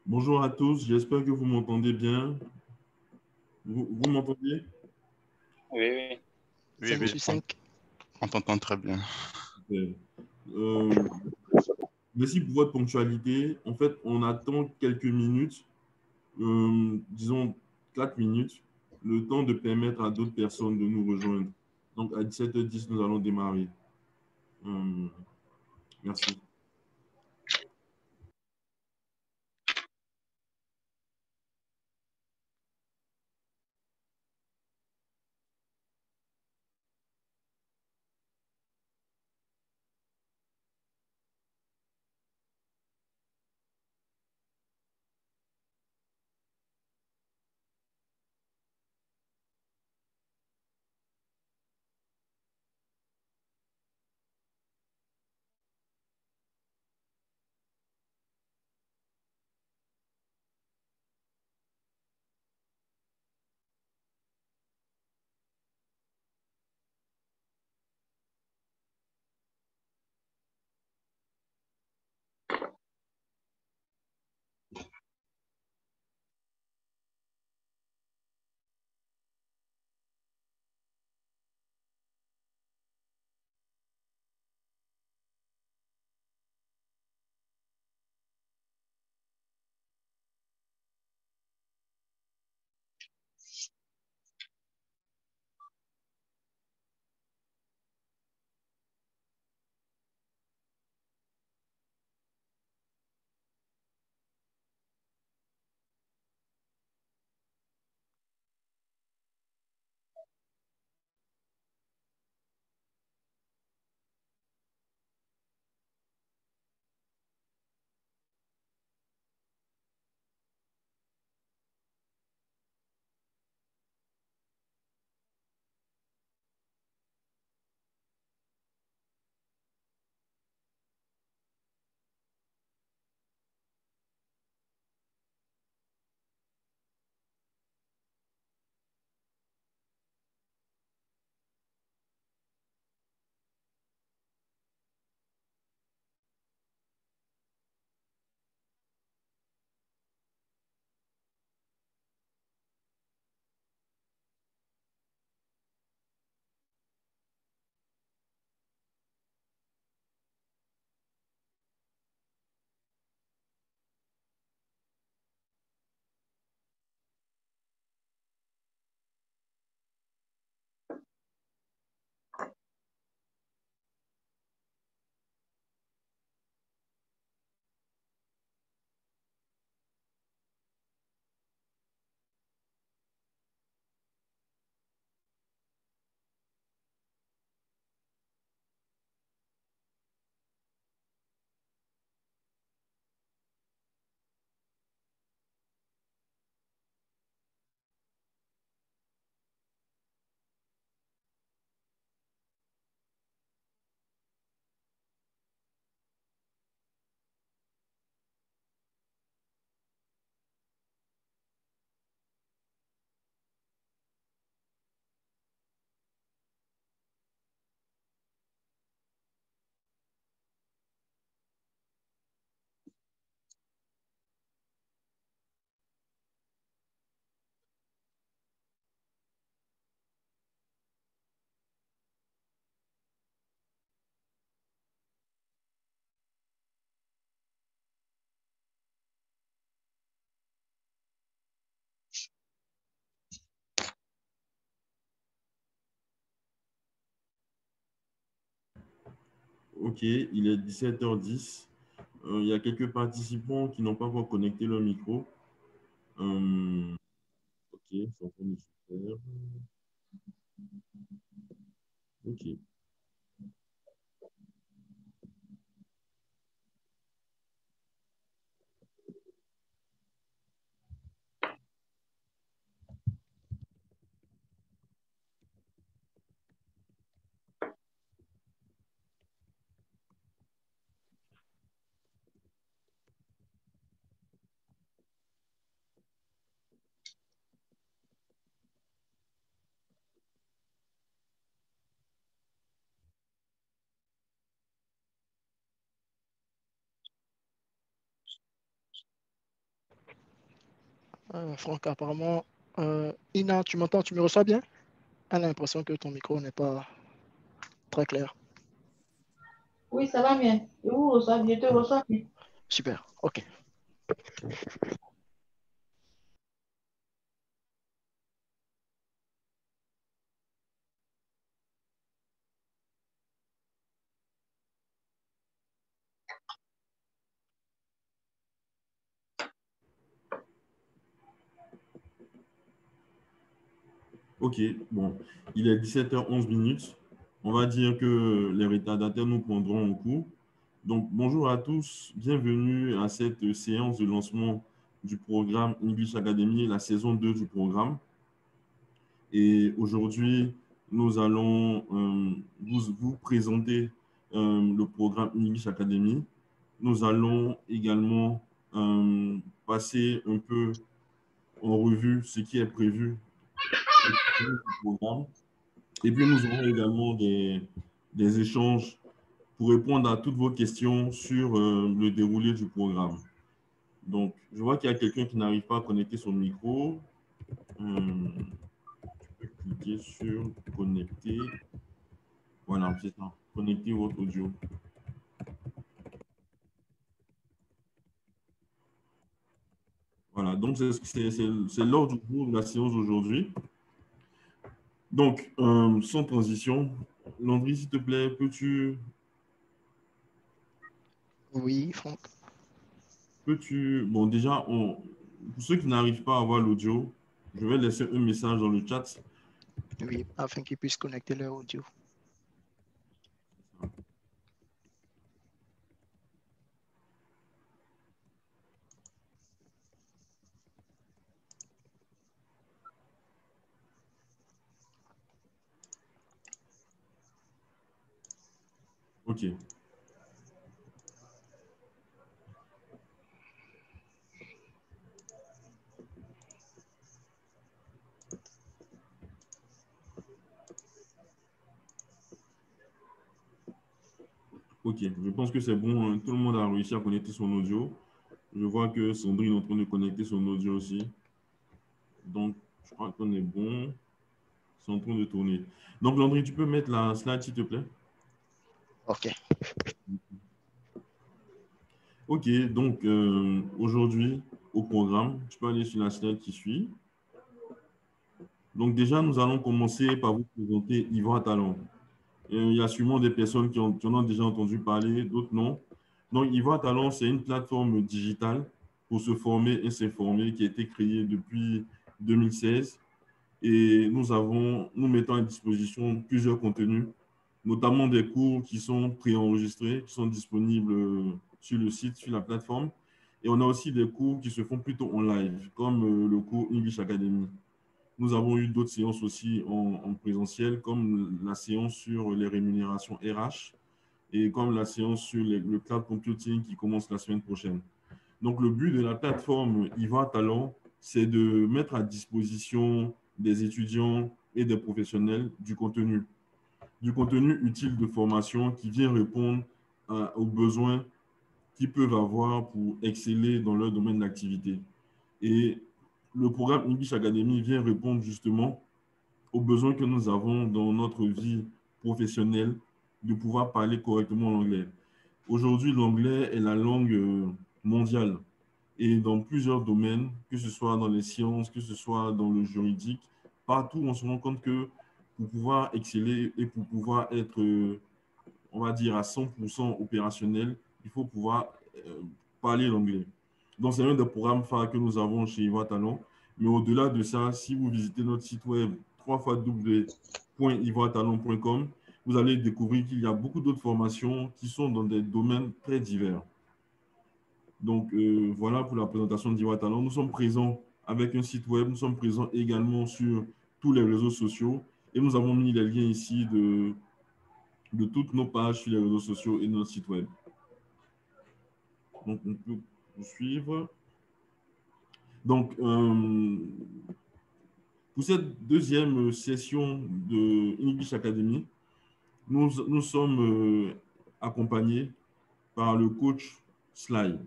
Bonjour à tous, j'espère que vous m'entendez bien. Vous m'entendez? Oui, oui. Oui, 5 oui, sur 5. on t'entend très bien. Super. Euh, Merci pour votre ponctualité. En fait, on attend quelques minutes, disons 4 minutes, le temps de permettre à d'autres personnes de nous rejoindre. Donc, à 17h10, nous allons démarrer. Euh, Merci. OK, il est 17h10. Il y a quelques participants qui n'ont pas encore connecté leur micro. OK, c'est en train de se faire. OK. Franck, apparemment, Ina, tu m'entends, tu me reçois bien? Elle a l'impression que ton micro n'est pas très clair. Oui, ça va bien. Je vous reçois, je te reçois bien. Super, ok. Ok, bon, il est 17h11 minutes. On va dire que les retardataires nous prendront en cours. Donc, bonjour à tous, bienvenue à cette séance de lancement du programme English Academy, la saison 2 du programme. Et aujourd'hui, nous allons vous présenter le programme English Academy. Nous allons également passer un peu en revue ce qui est prévu du programme. Et puis, nous aurons également des échanges pour répondre à toutes vos questions sur le déroulé du programme. Donc, je vois qu'il y a quelqu'un qui n'arrive pas à connecter son micro. Tu peux cliquer sur connecter. Voilà, c'est ça. Connecter votre audio. Voilà, donc c'est l'ordre du jour de la séance d'aujourd'hui. Donc, sans transition, Landry, s'il te plaît, peux-tu... Oui, Franck. Bon, déjà, pour ceux qui n'arrivent pas à avoir l'audio, je vais laisser un message dans le chat. Oui, afin qu'ils puissent connecter leur audio. OK. OK, je pense que c'est bon, hein. Tout le monde a réussi à connecter son audio. Je vois que Sandrine est en train de connecter son audio aussi. Donc, je crois qu'on est bon. C'est en train de tourner. Donc, Landry, tu peux mettre la slide, s'il te plaît? Ok. OK, donc aujourd'hui, au programme, tu peux aller sur la slide qui suit. Donc, déjà, nous allons commencer par vous présenter Yvan Talon. Il y a sûrement des personnes qui en ont déjà entendu parler, d'autres non. Donc, Yvan Talon, c'est une plateforme digitale pour se former et s'informer qui a été créée depuis 2016. Et nous mettons à disposition plusieurs contenus, notamment des cours qui sont préenregistrés, qui sont disponibles sur le site, sur la plateforme. Et on a aussi des cours qui se font plutôt en live, comme le cours English Academy. Nous avons eu d'autres séances aussi en présentiel, comme la séance sur les rémunérations RH et comme la séance sur le cloud computing qui commence la semaine prochaine. Donc, le but de la plateforme IVA Talent, c'est de mettre à disposition des étudiants et des professionnels du contenu utile de formation qui vient répondre aux besoins qu'ils peuvent avoir pour exceller dans leur domaine d'activité. Et le programme English Academy vient répondre justement aux besoins que nous avons dans notre vie professionnelle de pouvoir parler correctement l'anglais. Aujourd'hui, l'anglais est la langue mondiale et dans plusieurs domaines, que ce soit dans les sciences, que ce soit dans le juridique, partout on se rend compte que pour pouvoir exceller et pour pouvoir être, on va dire, à 100% opérationnel, il faut pouvoir parler l'anglais. Donc, c'est un des programmes phares que nous avons chez Ivoire Talent. Mais au-delà de ça, si vous visitez notre site web www.ivoiretalent.com, vous allez découvrir qu'il y a beaucoup d'autres formations qui sont dans des domaines très divers. Donc, voilà pour la présentation d'Ivoire Talent. Nous sommes présents avec un site web. Nous sommes présents également sur tous les réseaux sociaux. Et nous avons mis les liens ici de toutes nos pages sur les réseaux sociaux et notre site web. Donc, on peut poursuivre. Donc, pour cette deuxième session de English Academy, nous sommes accompagnés par le coach Sly.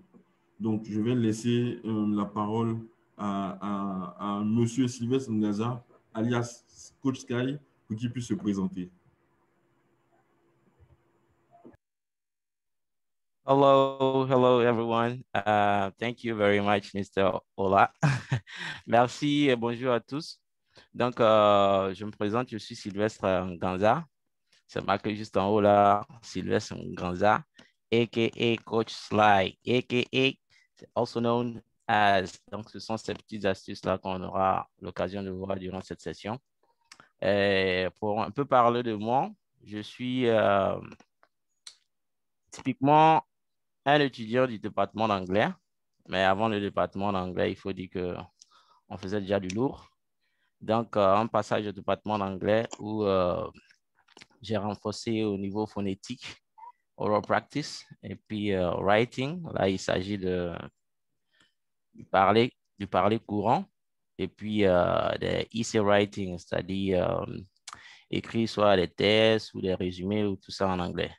Donc, je vais laisser la parole à Monsieur Sylvestre Ngaza, alias Coach Sky, pour qu'il puisse se présenter. Hello everyone. Thank you very much, Mr. Ola. Merci et bonjour à tous. Donc, je me présente, je suis Sylvestre Nganza. C'est marqué juste en haut là, Sylvestre Nganza, a.k.a. Coach Sly, a.k.a. also known as. Donc, ce sont ces petites astuces-là qu'on aura l'occasion de voir durant cette session. Et pour un peu parler de moi, je suis typiquement un étudiant du département d'anglais. Mais avant le département d'anglais, il faut dire qu'on faisait déjà du lourd. Donc, un passage au département d'anglais où j'ai renforcé au niveau phonétique, oral practice, et puis writing. Là, il s'agit du parler courant, et puis des essay writing, c'est-à-dire écrire soit des thèses ou des résumés ou tout ça en anglais.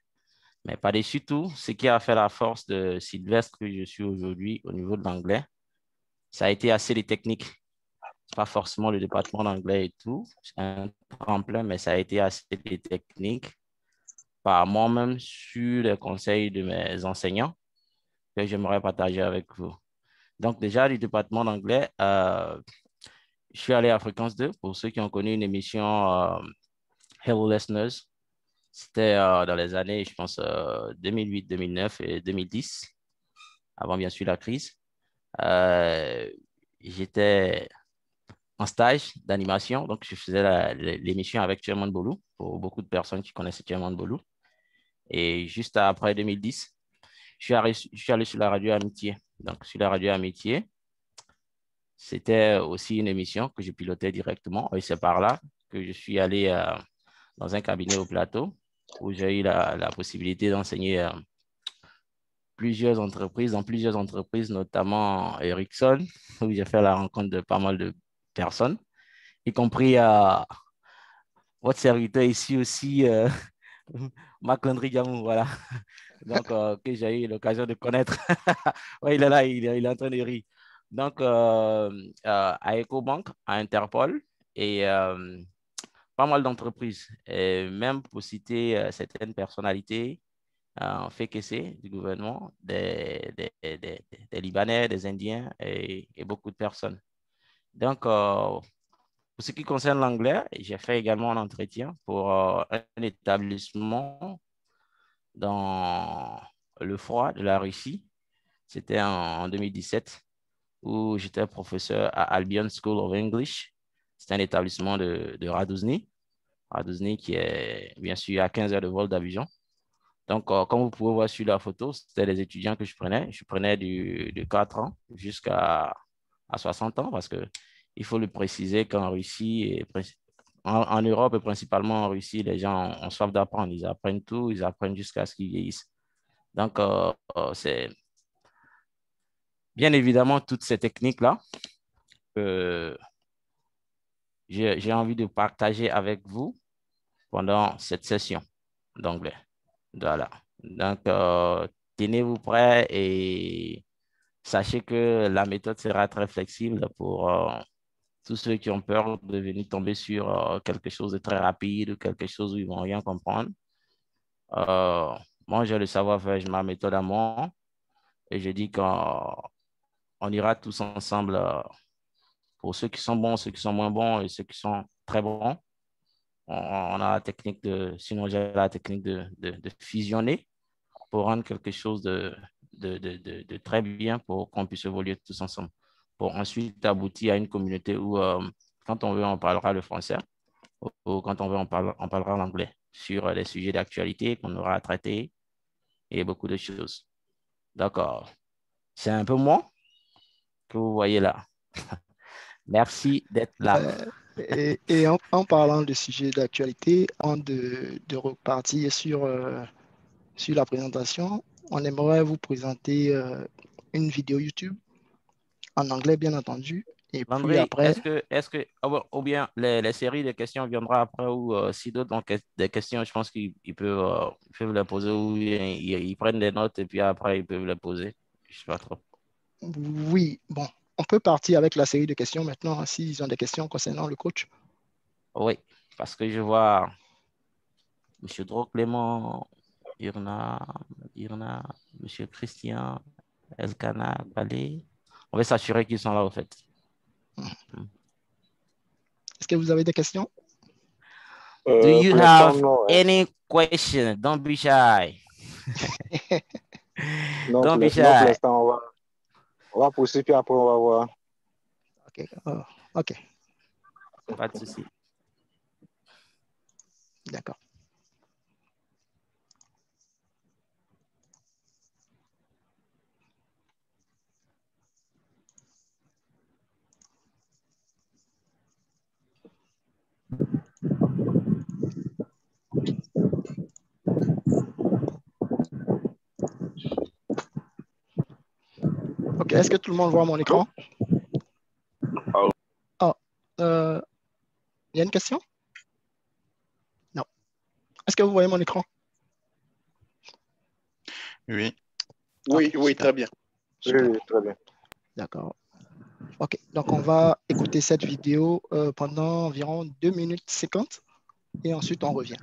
Mais par-dessus tout, ce qui a fait la force de Sylvestre que je suis aujourd'hui au niveau de l'anglais, ça a été assez les techniques. C'est pas forcément le département d'anglais et tout, c'est un tremplin, mais ça a été assez des techniques par moi-même sur les conseils de mes enseignants que j'aimerais partager avec vous. Donc déjà, du département d'anglais, je suis allé à Fréquence 2 pour ceux qui ont connu une émission Hello Listeners. C'était dans les années, je pense, 2008, 2009 et 2010, avant bien sûr la crise. J'étais en stage d'animation, donc je faisais l'émission avec Chairman Bolou, pour beaucoup de personnes qui connaissent Chairman Bolou. Et juste après 2010, je suis allé sur la radio Amitié. Donc, sur la radio Amitié, c'était aussi une émission que je pilotais directement. Et c'est par là que je suis allé dans un cabinet au plateau où j'ai eu la possibilité d'enseigner dans plusieurs entreprises, notamment Ericsson, où j'ai fait la rencontre de pas mal de personnes, y compris votre serviteur ici aussi, Marc-André Gamou, voilà. Donc, que j'ai eu l'occasion de connaître. Oui, il est là, il est en train de rire. Donc, à EcoBank, à Interpol et pas mal d'entreprises. Et même pour citer certaines personnalités, FKC du gouvernement, des Libanais, des Indiens et beaucoup de personnes. Donc, pour ce qui concerne l'anglais, j'ai fait également un entretien pour un établissement dans le froid de la Russie. C'était en 2017 où j'étais professeur à Albion School of English. C'est un établissement de Raduzny. Raduzny qui est bien sûr à 15 heures de vol d'Abidjan. Donc, comme vous pouvez voir sur la photo, c'était les étudiants que je prenais. Je prenais de 4 ans jusqu'à 60 ans parce qu'il faut le préciser qu'en Russie, en Europe et principalement en Russie, les gens ont soif d'apprendre. Ils apprennent tout, ils apprennent jusqu'à ce qu'ils vieillissent. Donc, c'est bien évidemment toutes ces techniques-là que j'ai envie de partager avec vous pendant cette session d'anglais. Voilà. Donc, tenez-vous prêts et sachez que la méthode sera très flexible pour tous ceux qui ont peur de venir tomber sur quelque chose de très rapide ou quelque chose où ils ne vont rien comprendre. Moi, j'ai le savoir-faire, j'ai ma méthode à moi et je dis qu'on ira tous ensemble pour ceux qui sont bons, ceux qui sont moins bons et ceux qui sont très bons. On a la technique sinon j'ai la technique de fusionner pour rendre quelque chose de très bien pour qu'on puisse évoluer tous ensemble. Pour ensuite aboutir à une communauté où, quand on veut, on parlera le français ou quand on veut, on parlera l'anglais sur les sujets d'actualité qu'on aura à traiter et beaucoup de choses. D'accord. C'est un peu moi que vous voyez là. Merci d'être là. Et en parlant de sujets d'actualité, avant de repartir sur la présentation, on aimerait vous présenter une vidéo YouTube en anglais, bien entendu. Et puis Landry, après, ou bien les séries de questions viendront après ou si d'autres ont des questions, je pense qu'ils peuvent les poser ou ils prennent des notes et puis après ils peuvent les poser. Je sais pas trop. oui, bon, on peut partir avec la série de questions maintenant, hein, s'ils ont des questions concernant le coach. Oui, parce que je vois M. Dro Clément, Irna, M. Christian, Elkana, Palais. On va s'assurer qu'ils sont là, au fait. Est-ce que vous avez des questions? Do you pour l'instant, have non. any question? Don't be shy. Non, Don't be non, pour shy. l'instant, on va poursuivre, puis après, on va voir. OK. OK. Pas de souci. D'accord. OK. Est-ce que tout le monde voit mon écran? Oh, il y a une question? Non. Est-ce que vous voyez mon écran? Oui. Oui, Ok, oui, super. très bien. Super. Oui, très bien. D'accord. OK. Donc, on va écouter cette vidéo pendant environ 2 minutes 50 et ensuite on revient.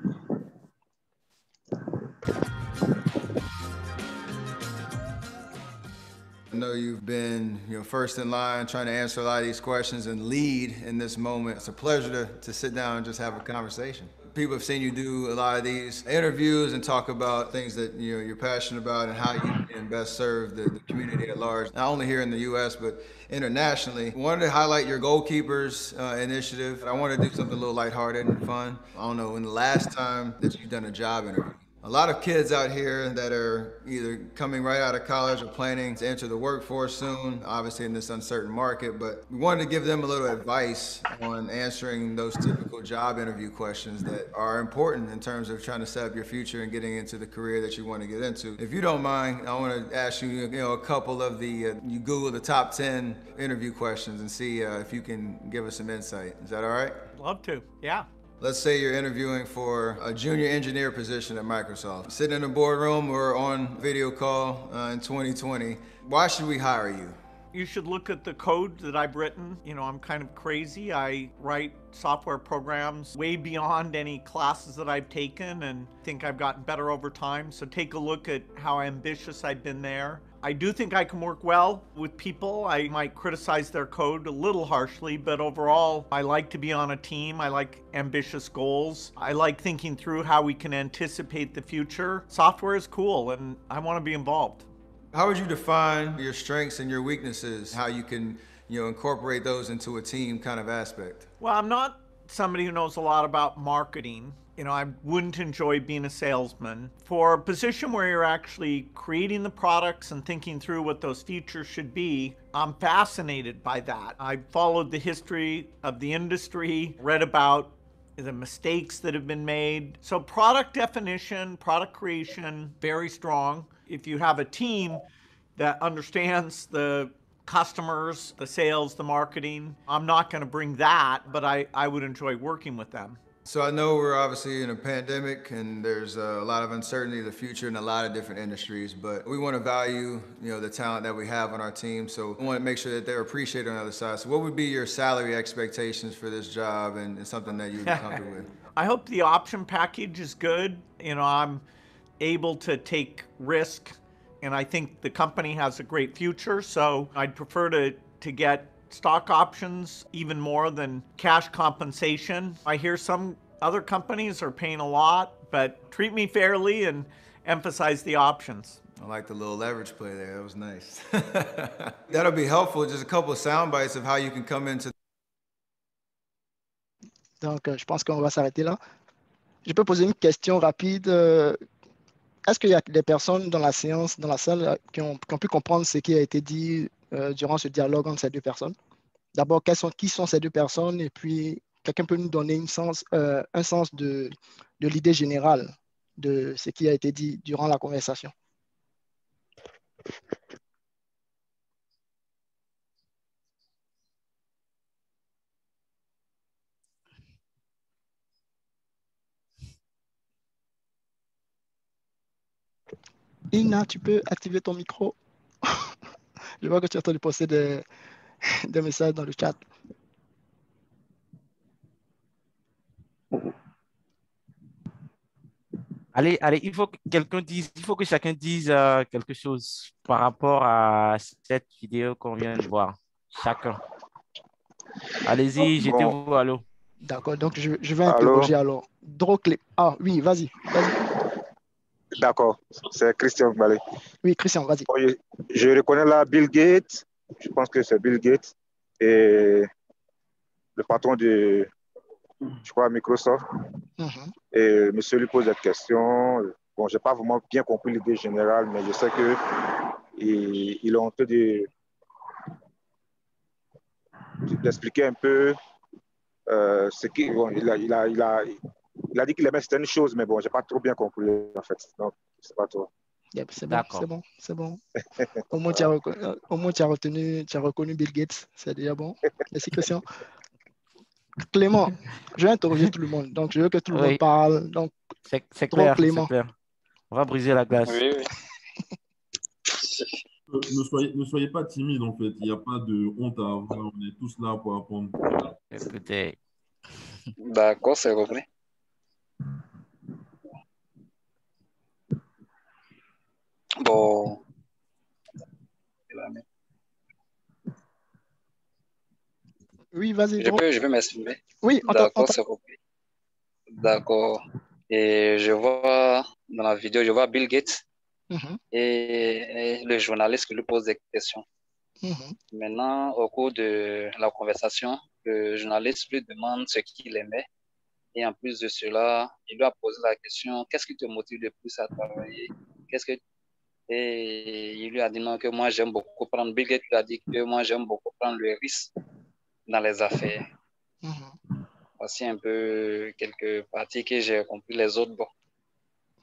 I know you've been first in line trying to answer a lot of these questions and lead in this moment. It's a pleasure to sit down and just have a conversation. People have seen you do a lot of these interviews and talk about things that you're passionate about and how you can best serve the community at large, not only here in the U.S., but internationally. I wanted to highlight your Goalkeepers initiative. I want to do something a little lighthearted and fun. I don't know, when the last time that you've done a job interview? A lot of kids out here that are either coming right out of college or planning to enter the workforce soon, obviously in this uncertain market, but we wanted to give them a little advice on answering those typical job interview questions that are important in terms of trying to set up your future and getting into the career that you want to get into. If you don't mind, I want to ask you, a couple of you Google the top 10 interview questions and see if you can give us some insight. Is that all right? Love to, yeah. Let's say you're interviewing for a junior engineer position at Microsoft. Sitting in a boardroom or on video call in 2020. Why should we hire you? You should look at the code that I've written. I'm kind of crazy. I write software programs way beyond any classes that I've taken and think I've gotten better over time. So take a look at how ambitious I've been there. I do think I can work well with people. I might criticize their code a little harshly, but overall, I like to be on a team. I like ambitious goals. I like thinking through how we can anticipate the future. Software is cool, and I want to be involved. How would you define your strengths and your weaknesses? How you can, incorporate those into a team kind of aspect? Well, I'm not somebody who knows a lot about marketing. I wouldn't enjoy being a salesman. For a position where you're actually creating the products and thinking through what those features should be, I'm fascinated by that. I've followed the history of the industry, read about the mistakes that have been made. So product definition, product creation, very strong. If you have a team that understands the customers, the sales, the marketing, I'm not going to bring that, but I would enjoy working with them. So I know we're obviously in a pandemic and there's a lot of uncertainty of the future in a lot of different industries, but we want to value, the talent that we have on our team. So we want to make sure that they're appreciated on the other side. So what would be your salary expectations for this job and something that you'd be comfortable with? I hope the option package is good. I'm able to take risk and I think the company has a great future. So I'd prefer to get stock options even more than cash compensation. I hear some other companies are paying a lot, but treat me fairly and emphasize the options. I like the little leverage play there. That was nice. That'll be helpful. Just a couple of sound bites of how you can come into. Donc, je pense qu'on va s'arrêter là. Je peux poser une question rapide. Est-ce qu'il y a des personnes dans la séance, dans la salle, qui ont pu comprendre ce qui a été dit durant ce dialogue entre ces deux personnes? D'abord, qui sont ces deux personnes? Et puis, quelqu'un peut nous donner un sens de l'idée générale de ce qui a été dit durant la conversation? Ina, tu peux activer ton micro? Je vois que tu es en train de poster des des messages dans le chat. Allez, il faut que quelqu'un dise, il faut que chacun dise quelque chose par rapport à cette vidéo qu'on vient de voir. Chacun. Allez-y, Bon, jetez-vous à l'eau. D'accord, donc je vais allô? interroger alors. Droclé. Ah oui, vas-y. D'accord, c'est Christian Ballet. Oui, Christian, vas-y. Bon, je reconnais là Bill Gates, je pense que c'est Bill Gates, et le patron de, je crois, Microsoft. Mhm. Et monsieur lui pose des questions. Bon, je n'ai pas vraiment bien compris l'idée générale, mais je sais qu'il est en train d'expliquer un peu ce qui. Bon, il a dit qu'il aimait certaines choses, mais bon, je n'ai pas trop bien compris en fait. Donc, je sais pas trop. Yep, c'est bon, D'accord. c'est bon, c'est bon. Au moins, tu as reconnu Bill Gates, c'est déjà bon. Merci, Christian. Clément, je vais interroger tout le monde, donc je veux que tout le monde Oui, parle. Donc, c'est trop clair, c'est Clément. clair. On va briser la glace. Oui, oui. Ne soyez pas timide, en fait. Il n'y a pas de honte à avoir. On est tous là pour apprendre. Écoutez, D'accord, c'est compris. Bon. Oui, vas-y. Donc, Je peux m'exprimer. oui, D'accord, c'est compris. D'accord. Et je vois dans la vidéo, je vois Bill Gates Mhm, et le journaliste qui lui pose des questions. mhm, Maintenant, au cours de la conversation, le journaliste lui demande ce qu'il aimait. Et en plus de cela, il lui a posé la question, qu'est-ce qui te motive le plus à travailler? Et il lui a dit non, que moi j'aime beaucoup prendre. Bill Gates lui a dit que moi j'aime beaucoup prendre le risque dans les affaires. mhm. Voici un peu quelques parties que j'ai compris. Les autres, bon,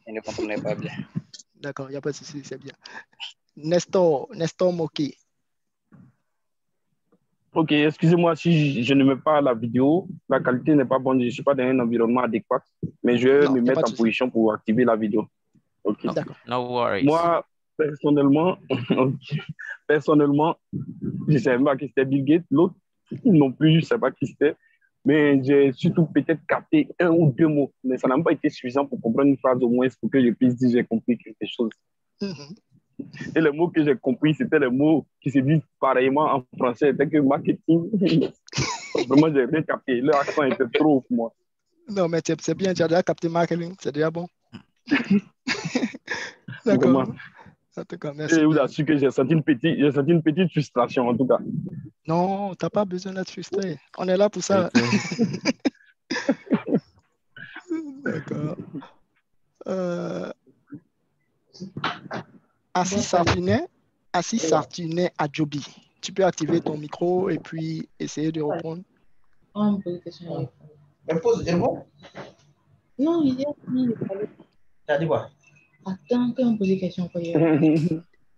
ils ne comprenaient pas bien. D'accord, il n'y a pas de souci, c'est bien. Nestor Moki. Ok, excusez-moi si je ne mets pas la vidéo, la qualité n'est pas bonne, je ne suis pas dans un environnement adéquat, mais je vais Non, me il n'y a pas mettre de en souci. position pour activer la vidéo. Ok. D'accord. no worries. Moi, personnellement, personnellement, je ne savais pas qui c'était Bill Gates, l'autre non plus, je ne sais pas qui c'était, mais j'ai surtout peut-être capté un ou deux mots, mais ça n'a pas été suffisant pour comprendre une phrase au moins pour que je puisse dire j'ai compris quelque chose. Mhm. Et les mots que j'ai compris, c'était les mots qui se disent pareillement en français, tels que marketing. Vraiment, j'ai rien capté. Leur accent était trop pour moi. Non, mais c'est bien, tu as déjà capté marketing, c'est déjà bon. D'accord. Vraiment. En tout cas, merci. Et je vous assure que j'ai senti une petite frustration, en tout cas. Non, tu n'as pas besoin d'être frustré. On est là pour ça. D'accord. Assis Sartunet à Joby. Tu peux activer ton micro et puis essayer de répondre. On me pose des questions. Non, il y a fini de parler. T'as dit quoi? Attends, qu'on me pose des questions.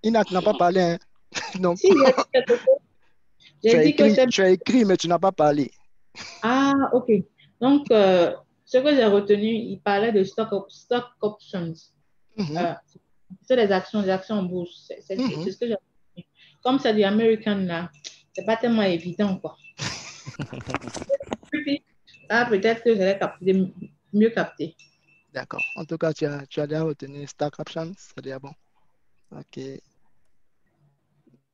Inak n'a pas parlé. Hein? Donc, Si, il a dit quelque chose. Tu as écrit, mais tu n'as pas parlé. Ah, ok. Donc, ce que j'ai retenu, il parlait de stock options. C'est les actions en bourse. C'est ce que j'ai retenu. Comme c'est du American, là, c'est pas tellement évident, quoi. Ah, peut-être que j'allais mieux capter. D'accord. En tout cas, tu as déjà retenu stock options. C'est déjà bon. Ok.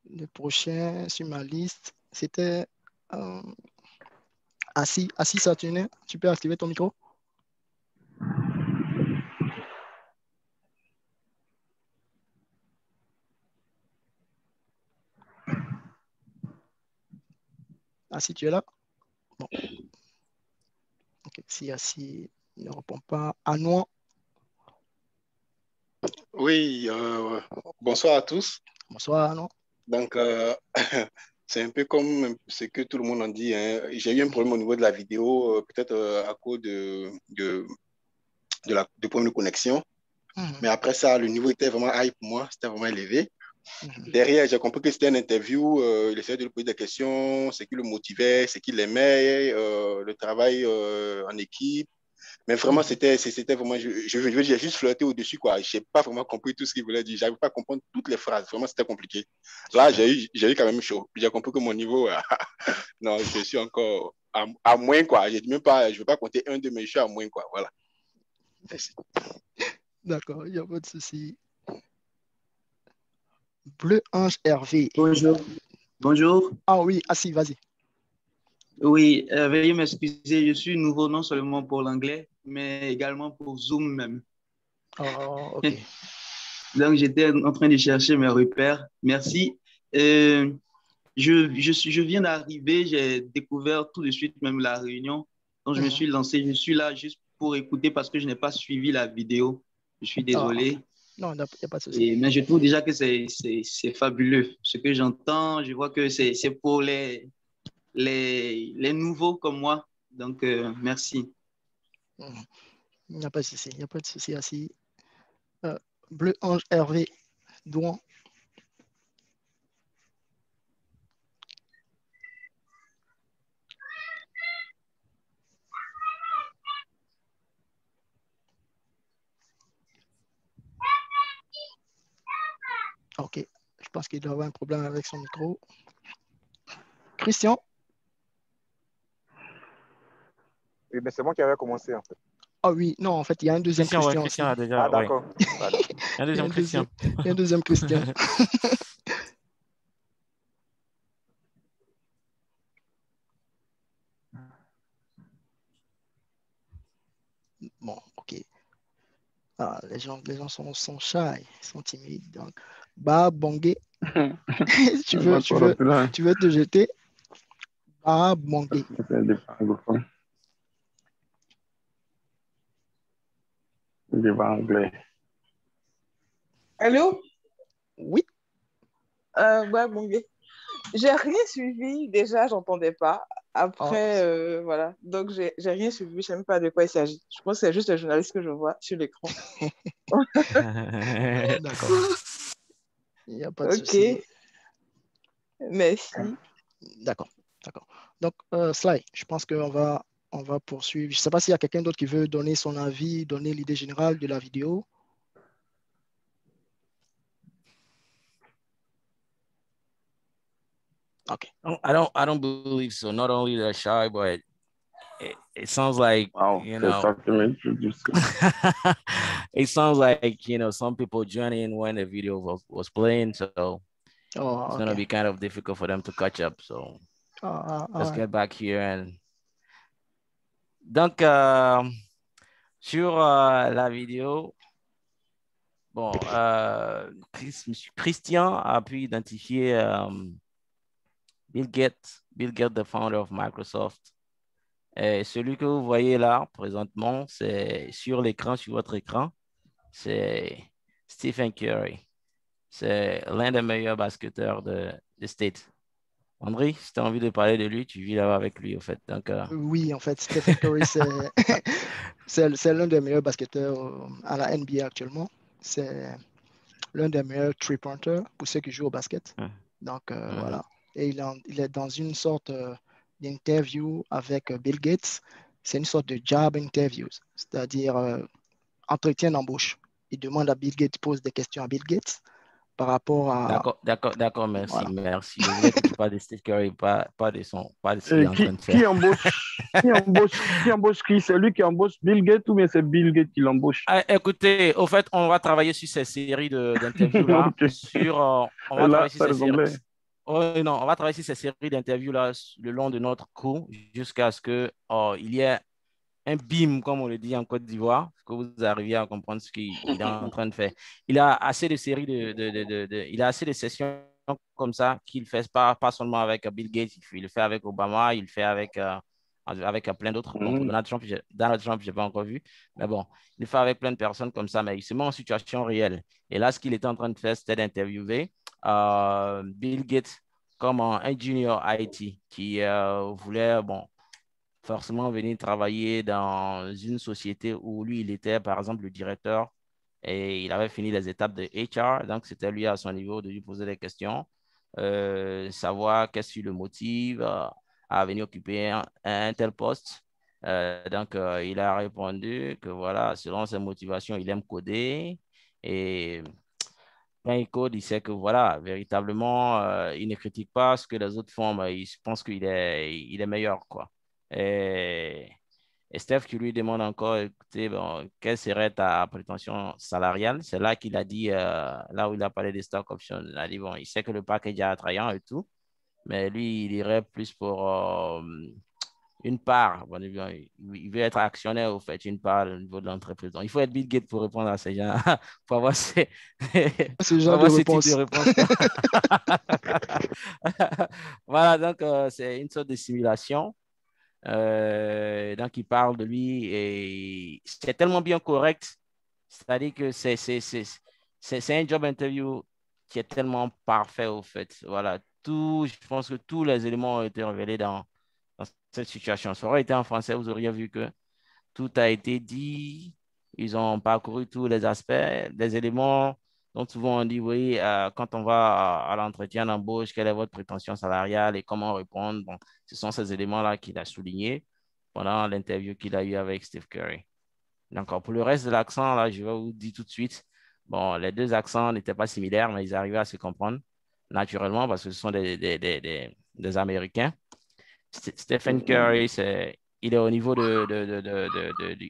Le prochain sur ma liste, c'était Assis Sartunet. Tu peux activer ton micro? Assis, tu es là? Bon. Ok. Si Assis ne répond pas, Anouan. Oui, bonsoir à tous. Bonsoir, Anouan. Donc, c'est un peu comme ce que tout le monde en dit. Hein. J'ai eu un problème au niveau de la vidéo, peut-être à cause de problème de connexion. Mais après ça, le niveau était vraiment high pour moi, c'était vraiment élevé. Derrière, j'ai compris que c'était une interview. Il essayait de lui poser des questions, ce qui le motivait, ce qu'il aimait, le travail en équipe. Mais vraiment, c'était vraiment, je veux dire, j'ai juste flirté au-dessus, quoi. Je n'ai pas vraiment compris tout ce qu'il voulait dire. Je n'arrive pas à comprendre toutes les phrases. Vraiment, c'était compliqué. Là, j'ai eu quand même chaud. J'ai compris que mon niveau, non, je suis encore à moins, quoi. Je ne veux pas compter 1, 2, mais je suis à moins, quoi. Voilà. Merci. D'accord, il n'y a pas de souci. Bleu Ange Hervé. Bonjour. Bonjour. Ah oui, assis, vas-y. Oui, veuillez m'excuser, je suis nouveau non seulement pour l'anglais, mais également pour Zoom même. Oh, ok. Donc, j'étais en train de chercher mes repères. Merci. Je viens d'arriver, j'ai découvert tout de suite même la réunion. Donc, je me suis lancé. Je suis là juste pour écouter parce que je n'ai pas suivi la vidéo. Je suis désolé. Non, il n'y a pas de souci. Mais je trouve déjà que c'est fabuleux. Ce que j'entends, je vois que c'est pour les nouveaux comme moi. Donc, merci. Il n'y a pas de souci. Il n'y a pas de souci assis. Bleu Ange Hervé, Douan. Ok, je pense qu'il doit avoir un problème avec son micro. Christian? Oui, mais c'est moi qui avais commencé, en fait. Ah oui, non, en fait, il y a un deuxième Christian aussi. A déjà, d'accord. Il y a un deuxième Christian. Il y a un deuxième Christian. Bon, ok. Ah, les gens sont shy, sont timides. Donc, Bongé, tu veux te jeter? Bongé. Anglais. Allô? Oui. Bongé. J'ai rien suivi, déjà, j'entendais pas. Après, voilà. Donc, j'ai rien suivi, je sais même pas de quoi il s'agit. Je pense que c'est juste le journaliste que je vois sur l'écran. D'accord. Il n'y a pas de souci. Merci. D'accord. Donc, Sly, je pense qu'on va poursuivre. Je ne sais pas s'il y a quelqu'un d'autre qui veut donner son avis, donner l'idée générale de la vidéo. Okay. I don't believe so. Not only they're shy, but it sounds like, you know, it sounds like, you know, some people joined in when the video was playing. So it's going to be kind of difficult for them to catch up. So let's get back here. And donc, sur la vidéo, bon, Christian a pu identifier Bill Gates, the founder of Microsoft. Et celui que vous voyez là, présentement, c'est sur l'écran, sur votre écran, c'est Stephen Curry. C'est l'un des meilleurs basketteurs de States. André, si tu as envie de parler de lui, tu vis là-bas avec lui, en fait. Donc, oui, en fait, Stephen Curry, c'est l'un des meilleurs basketteurs à la NBA actuellement. C'est l'un des meilleurs three-pointers pour ceux qui jouent au basket. Donc, voilà. Et il est dans une sorte d'interview avec Bill Gates. C'est une sorte de job interview, c'est-à-dire entretien d'embauche. Il demande à Bill Gates, pose des questions à Bill Gates par rapport à... D'accord, merci, voilà. Merci. Je voulais que tu parles de Steve Curry, pas de ce qu'il est en train de faire. Qui embauche qui? C'est lui qui embauche Bill Gates ou bien c'est Bill Gates qui l'embauche? Écoutez, au fait, on va travailler sur ces séries d'interviews là. On va travailler sur ces séries d'interviews là le long de notre cours jusqu'à ce qu'il y ait un BIM, comme on le dit en Côte d'Ivoire, que vous arriviez à comprendre ce qu'il est en train de faire. Il a assez de séries, il a assez de sessions comme ça qu'il fait pas seulement avec Bill Gates, il le fait avec Obama, il le fait avec plein d'autres. Bon, Donald Trump, je n'ai pas encore vu, mais bon, il le fait avec plein de personnes comme ça, mais il se met en situation réelle. Et là, ce qu'il était en train de faire, c'était d'interviewer Bill Gates comme un junior IT qui voulait, forcément venir travailler dans une société où lui, il était, par exemple, le directeur et il avait fini les étapes de HR. Donc, c'était lui à son niveau de lui poser des questions, savoir qu'est-ce qui le motive à venir occuper un tel poste. Donc, il a répondu que voilà, selon ses motivations, il aime coder. Et quand il code, il sait que voilà, véritablement, il ne critique pas ce que les autres font, mais il pense il est meilleur, quoi. Et, et Steph qui lui demande encore, écoutez, bon, quelle serait ta prétention salariale? C'est là qu'il a dit, là où il a parlé des stock options, il a dit, bon, il sait que le package est attrayant et tout, mais lui, il irait plus pour une part. Bon, il veut être actionnaire, au fait, une part au niveau de l'entreprise. Donc, il faut être Bill Gates pour répondre à ces gens, pour avoir Ce pour genre de avoir ce type de réponse. réponse. Voilà, donc c'est une sorte de simulation. Donc, il parle de lui et c'est tellement bien correct. C'est-à-dire que c'est un job interview qui est tellement parfait, au fait. Voilà, je pense que tous les éléments ont été révélés dans cette situation. Ça aurait été en français, vous auriez vu que tout a été dit. Ils ont parcouru tous les aspects, les éléments dont souvent on dit, oui, quand on va à l'entretien d'embauche, quelle est votre prétention salariale et comment répondre. Bon, ce sont ces éléments-là qu'il a soulignés pendant l'interview qu'il a eu avec Steve Curry. Donc, pour le reste de l'accent, là, je vais vous dire tout de suite, bon, les deux accents n'étaient pas similaires, mais ils arrivaient à se comprendre naturellement parce que ce sont des Américains. Stephen Curry, il est au niveau du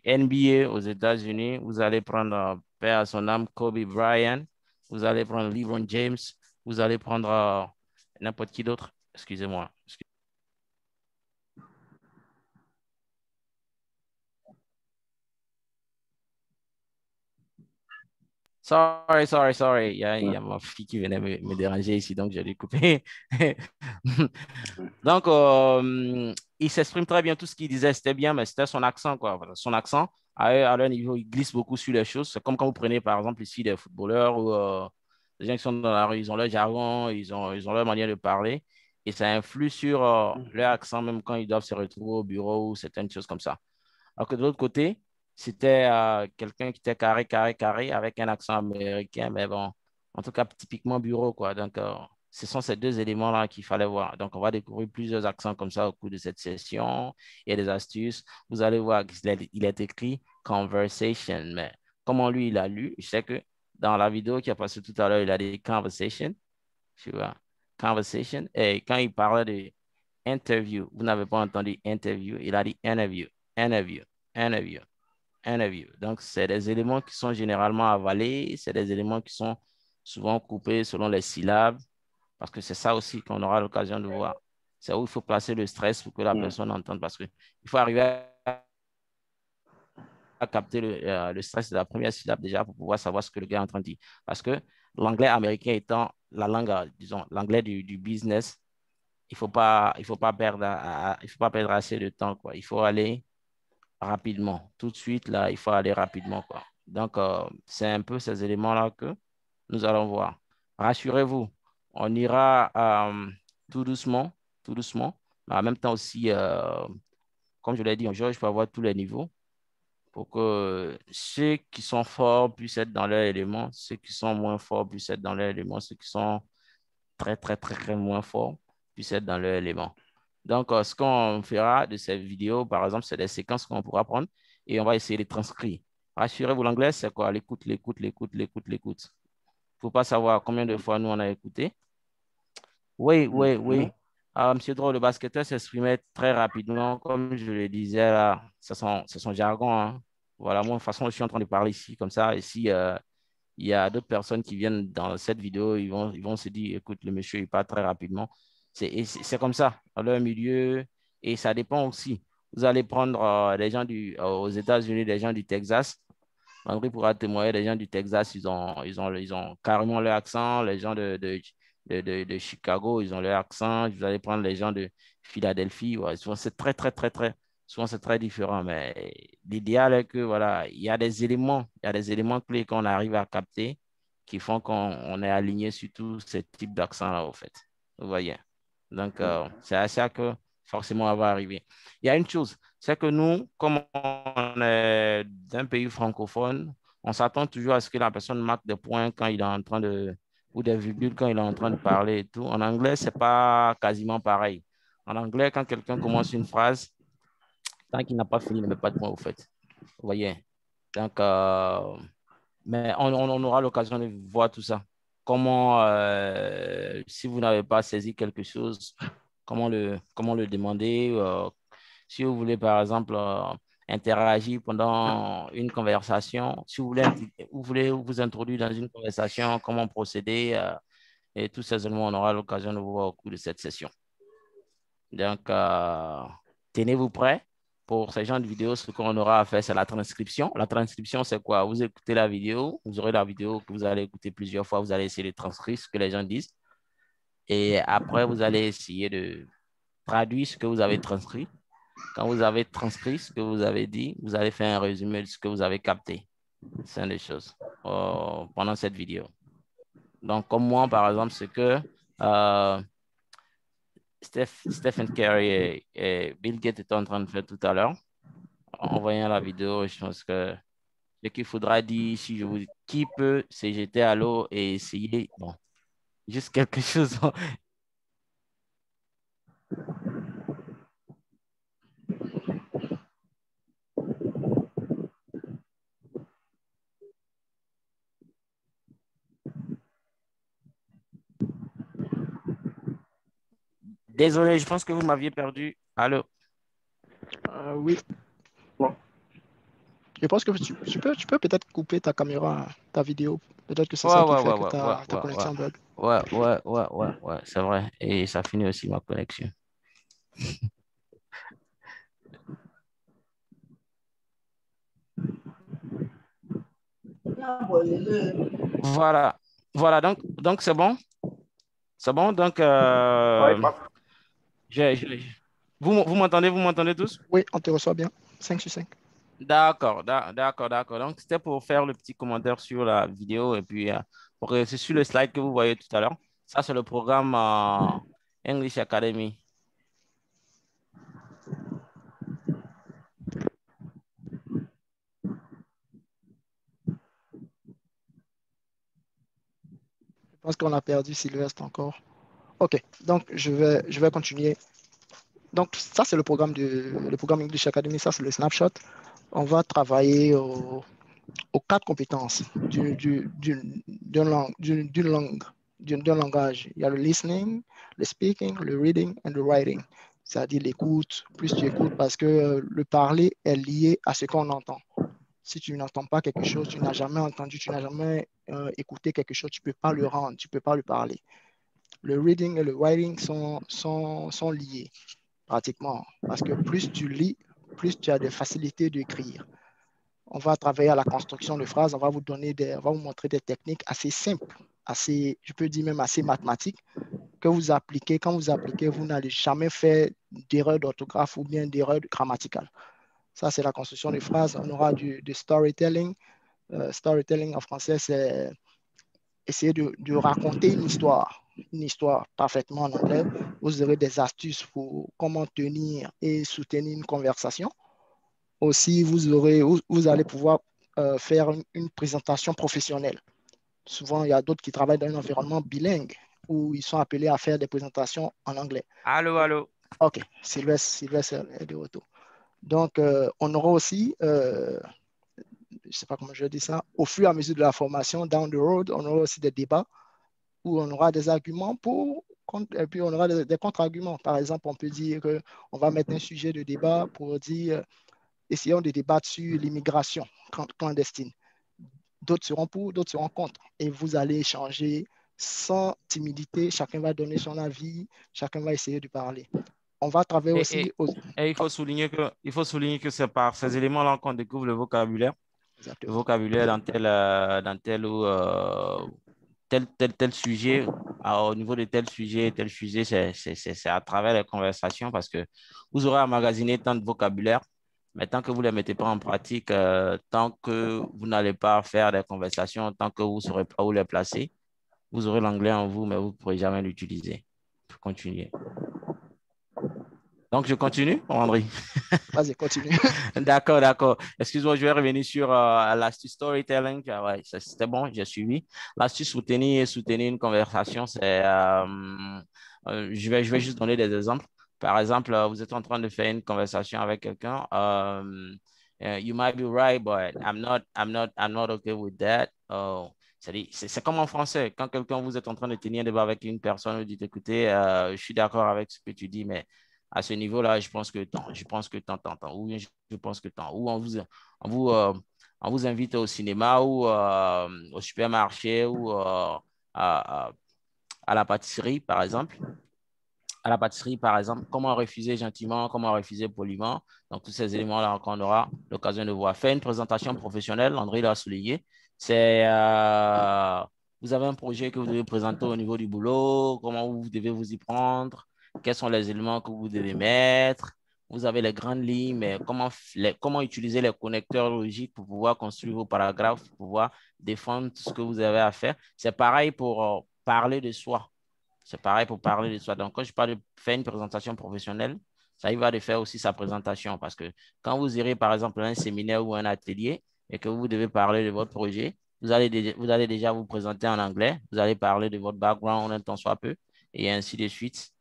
NBA aux États-Unis. Vous allez prendre, paix à son âme, Kobe Bryant. Vous allez prendre LeBron James. Vous allez prendre n'importe qui d'autre. Excusez-moi. Sorry. Il y a ma fille qui venait me déranger ici, donc j'ai dû couper. Donc, il s'exprime très bien. Tout ce qu'il disait, c'était bien, mais c'était son accent, quoi. Voilà, son accent, à leur niveau, il glisse beaucoup sur les choses. C'est comme quand vous prenez, par exemple, ici des footballeurs ou des gens qui sont dans la rue, ils ont leur jargon, ils ont leur manière de parler. Et ça influe sur leur accent, même quand ils doivent se retrouver au bureau ou certaines choses comme ça. Alors que de l'autre côté, c'était quelqu'un qui était carré, avec un accent américain, mais bon, en tout cas, typiquement bureau, quoi. Donc, ce sont ces deux éléments-là qu'il fallait voir. Donc, on va découvrir plusieurs accents comme ça au cours de cette session. Il y a des astuces. Vous allez voir qu'il est écrit conversation, mais comment lui, il a lu, je sais que dans la vidéo qui a passé tout à l'heure, il a dit conversation, tu vois, conversation. Et quand il parlait de interview, vous n'avez pas entendu interview, il a dit interview, interview, interview, interview. Donc, c'est des éléments qui sont généralement avalés, c'est des éléments qui sont souvent coupés selon les syllabes, parce que c'est ça aussi qu'on aura l'occasion de voir. C'est où il faut placer le stress pour que la personne entende, parce qu'il faut arriver à capter le stress de la première syllabe déjà pour pouvoir savoir ce que le gars est en train de dire. Parce que l'anglais américain étant la langue, disons, l'anglais du business, il faut pas perdre assez de temps, quoi. Il faut aller rapidement. Tout de suite, là, il faut aller rapidement, quoi. Donc, c'est un peu ces éléments-là que nous allons voir. Rassurez-vous, on ira tout doucement, mais en même temps aussi, comme je l'ai dit, je peux avoir tous les niveaux pour que ceux qui sont forts puissent être dans leur élément, ceux qui sont moins forts puissent être dans leur élément, ceux qui sont très moins forts puissent être dans leur élément. Donc, ce qu'on fera de cette vidéo, par exemple, c'est des séquences qu'on pourra prendre et on va essayer de transcrire. Rassurez-vous, l'anglais, c'est quoi? L'écoute. Il ne faut pas savoir combien de fois nous on a écouté. Oui. Monsieur Draw, le basketteur s'exprimait très rapidement, comme je le disais là, c'est son jargon, hein. Voilà, moi, de toute façon, je suis en train de parler ici, comme ça, et si il y a d'autres personnes qui viennent dans cette vidéo, ils vont se dire, écoute, le monsieur, il parle très rapidement. C'est comme ça, dans leur milieu, et ça dépend aussi. Vous allez prendre des gens aux États-Unis, des gens du Texas. André pourra témoigner, des gens du Texas, ils ont carrément leur accent. Les gens de Chicago, ils ont leur accent. Vous allez prendre les gens de Philadelphie. Ouais, souvent, c'est souvent, c'est très différent. Mais l'idéal est que, voilà, il y a des éléments clés qu'on arrive à capter qui font qu'on est aligné sur tous ces types d'accents-là, au fait. Vous voyez? Donc, c'est à ça que forcément, on va arriver. Il y a une chose, c'est que nous, comme on est d'un pays francophone, on s'attend toujours à ce que la personne marque des points quand il est en train ou des virgules quand il est en train de parler et tout. En anglais, ce n'est pas quasiment pareil. En anglais, quand quelqu'un commence une phrase, Tant qu'il n'a pas fini, ne met pas de point au fait. Vous voyez? Donc, mais on aura l'occasion de voir tout ça. Comment, si vous n'avez pas saisi quelque chose, comment le demander. Si vous voulez, par exemple, interagir pendant une conversation, si vous voulez vous introduire dans une conversation, comment procéder, et tous ces éléments, on aura l'occasion de voir au cours de cette session. Donc, tenez-vous prêts. Pour ces genres de vidéos, ce qu'on aura à faire, c'est la transcription. La transcription, c'est quoi? Vous écoutez la vidéo, vous aurez la vidéo que vous allez écouter plusieurs fois, vous allez essayer de transcrire ce que les gens disent. Et après, vous allez essayer de traduire ce que vous avez transcrit. Quand vous avez transcrit ce que vous avez dit, vous allez faire un résumé de ce que vous avez capté. C'est une des choses pendant cette vidéo. Donc, comme moi, par exemple, c'est que Stephen Curry et Bill Gates étaient en train de faire tout à l'heure. En voyant la vidéo, je pense que ce qu'il faudra dire, si je vous dis, qui peut se jeter à l'eau et essayer, bon, juste quelque chose. Désolé, je pense que vous m'aviez perdu. Allô? Oui. Bon. Je pense que tu peux peut-être couper ta caméra, ta vidéo. Peut-être que c'est ça qui fait que ta connexion bug. Ouais, c'est vrai. Et ça finit aussi ma connexion. Voilà, donc c'est bon. C'est bon, donc vous m'entendez tous? Oui, on te reçoit bien. 5 sur 5. D'accord. Donc, c'était pour faire le petit commentaire sur la vidéo et puis c'est sur le slide que vous voyez tout à l'heure. Ça, c'est le programme English Academy. Je pense qu'on a perdu Sylvestre encore. OK, donc je vais continuer. Donc, ça, c'est le programme English Academy. Ça, c'est le snapshot. On va travailler aux 4 compétences d'un langage. Il y a le listening, le speaking, le reading et le writing. C'est-à-dire l'écoute. Plus tu écoutes parce que le parler est lié à ce qu'on entend. Si tu n'entends pas quelque chose, tu n'as jamais entendu, tu n'as jamais écouté quelque chose, tu ne peux pas le rendre, tu ne peux pas le parler. Le reading et le writing sont liés pratiquement parce que plus tu lis, plus tu as des facilités d'écrire. On va travailler à la construction de phrases, on va vous montrer des techniques assez simples, je peux dire même assez mathématiques, que vous appliquez. Quand vous appliquez, vous n'allez jamais faire d'erreur d'orthographe ou bien d'erreur grammaticale. Ça, c'est la construction de phrases. On aura du storytelling. Storytelling en français, c'est essayer de raconter une histoire parfaitement en anglais. Vous aurez des astuces pour comment tenir et soutenir une conversation. Aussi, vous allez pouvoir faire une présentation professionnelle. Souvent, il y a d'autres qui travaillent dans un environnement bilingue où ils sont appelés à faire des présentations en anglais. Allô. OK, Sylvestre est de retour. Donc, on aura aussi, je ne sais pas comment je dis ça, au fur et à mesure de la formation, down the road, on aura aussi des débats où on aura des arguments et puis on aura des contre-arguments. Par exemple, on peut dire qu'on va mettre un sujet de débat pour dire, essayons de débattre sur l'immigration clandestine. D'autres seront pour, d'autres seront contre. Et vous allez échanger sans timidité. Chacun va donner son avis, chacun va essayer de parler. On va travailler aussi... Et il faut souligner que c'est par ces éléments-là qu'on découvre le vocabulaire. Exactement. Le vocabulaire dans tel ou tel sujet. Alors, au niveau de tel sujet, c'est à travers les conversations parce que vous aurez emmagasiné tant de vocabulaire, mais tant que vous ne les mettez pas en pratique, tant que vous n'allez pas faire des conversations, tant que vous ne saurez pas où les placer, vous aurez l'anglais en vous, mais vous ne pourrez jamais l'utiliser. Pour continuer. Donc, je continue, André? Vas-y, continue. D'accord. Excuse-moi, je vais revenir sur l'astuce storytelling. Ouais, c'était bon, j'ai suivi. L'astuce soutenir une conversation, c'est... je vais juste donner des exemples. Par exemple, vous êtes en train de faire une conversation avec quelqu'un. You might be right, but I'm not okay with that. C'est comme en français. Quand quelqu'un, vous êtes en train de tenir un débat avec une personne, vous dites, écoutez, je suis d'accord avec ce que tu dis, mais à ce niveau-là, je pense que tant, ou bien je pense que tant. Ou on vous invite au cinéma ou au supermarché ou à la pâtisserie, par exemple. À la pâtisserie, par exemple, comment refuser gentiment, comment refuser poliment. Donc, tous ces éléments-là qu'on aura l'occasion de voir. Faire une présentation professionnelle, André l'a souligné, c'est vous avez un projet que vous devez présenter au niveau du boulot, comment vous devez vous y prendre, quels sont les éléments que vous devez mettre. Vous avez les grandes lignes, mais comment utiliser les connecteurs logiques pour pouvoir construire vos paragraphes, pour pouvoir défendre tout ce que vous avez à faire. C'est pareil pour parler de soi. C'est pareil pour parler de soi. Donc, quand je parle de faire une présentation professionnelle, ça y va de faire aussi sa présentation. Parce que quand vous irez, par exemple, à un séminaire ou un atelier et que vous devez parler de votre projet, vous allez déjà vous présenter en anglais. Vous allez parler de votre background un temps soit peu et ainsi de suite.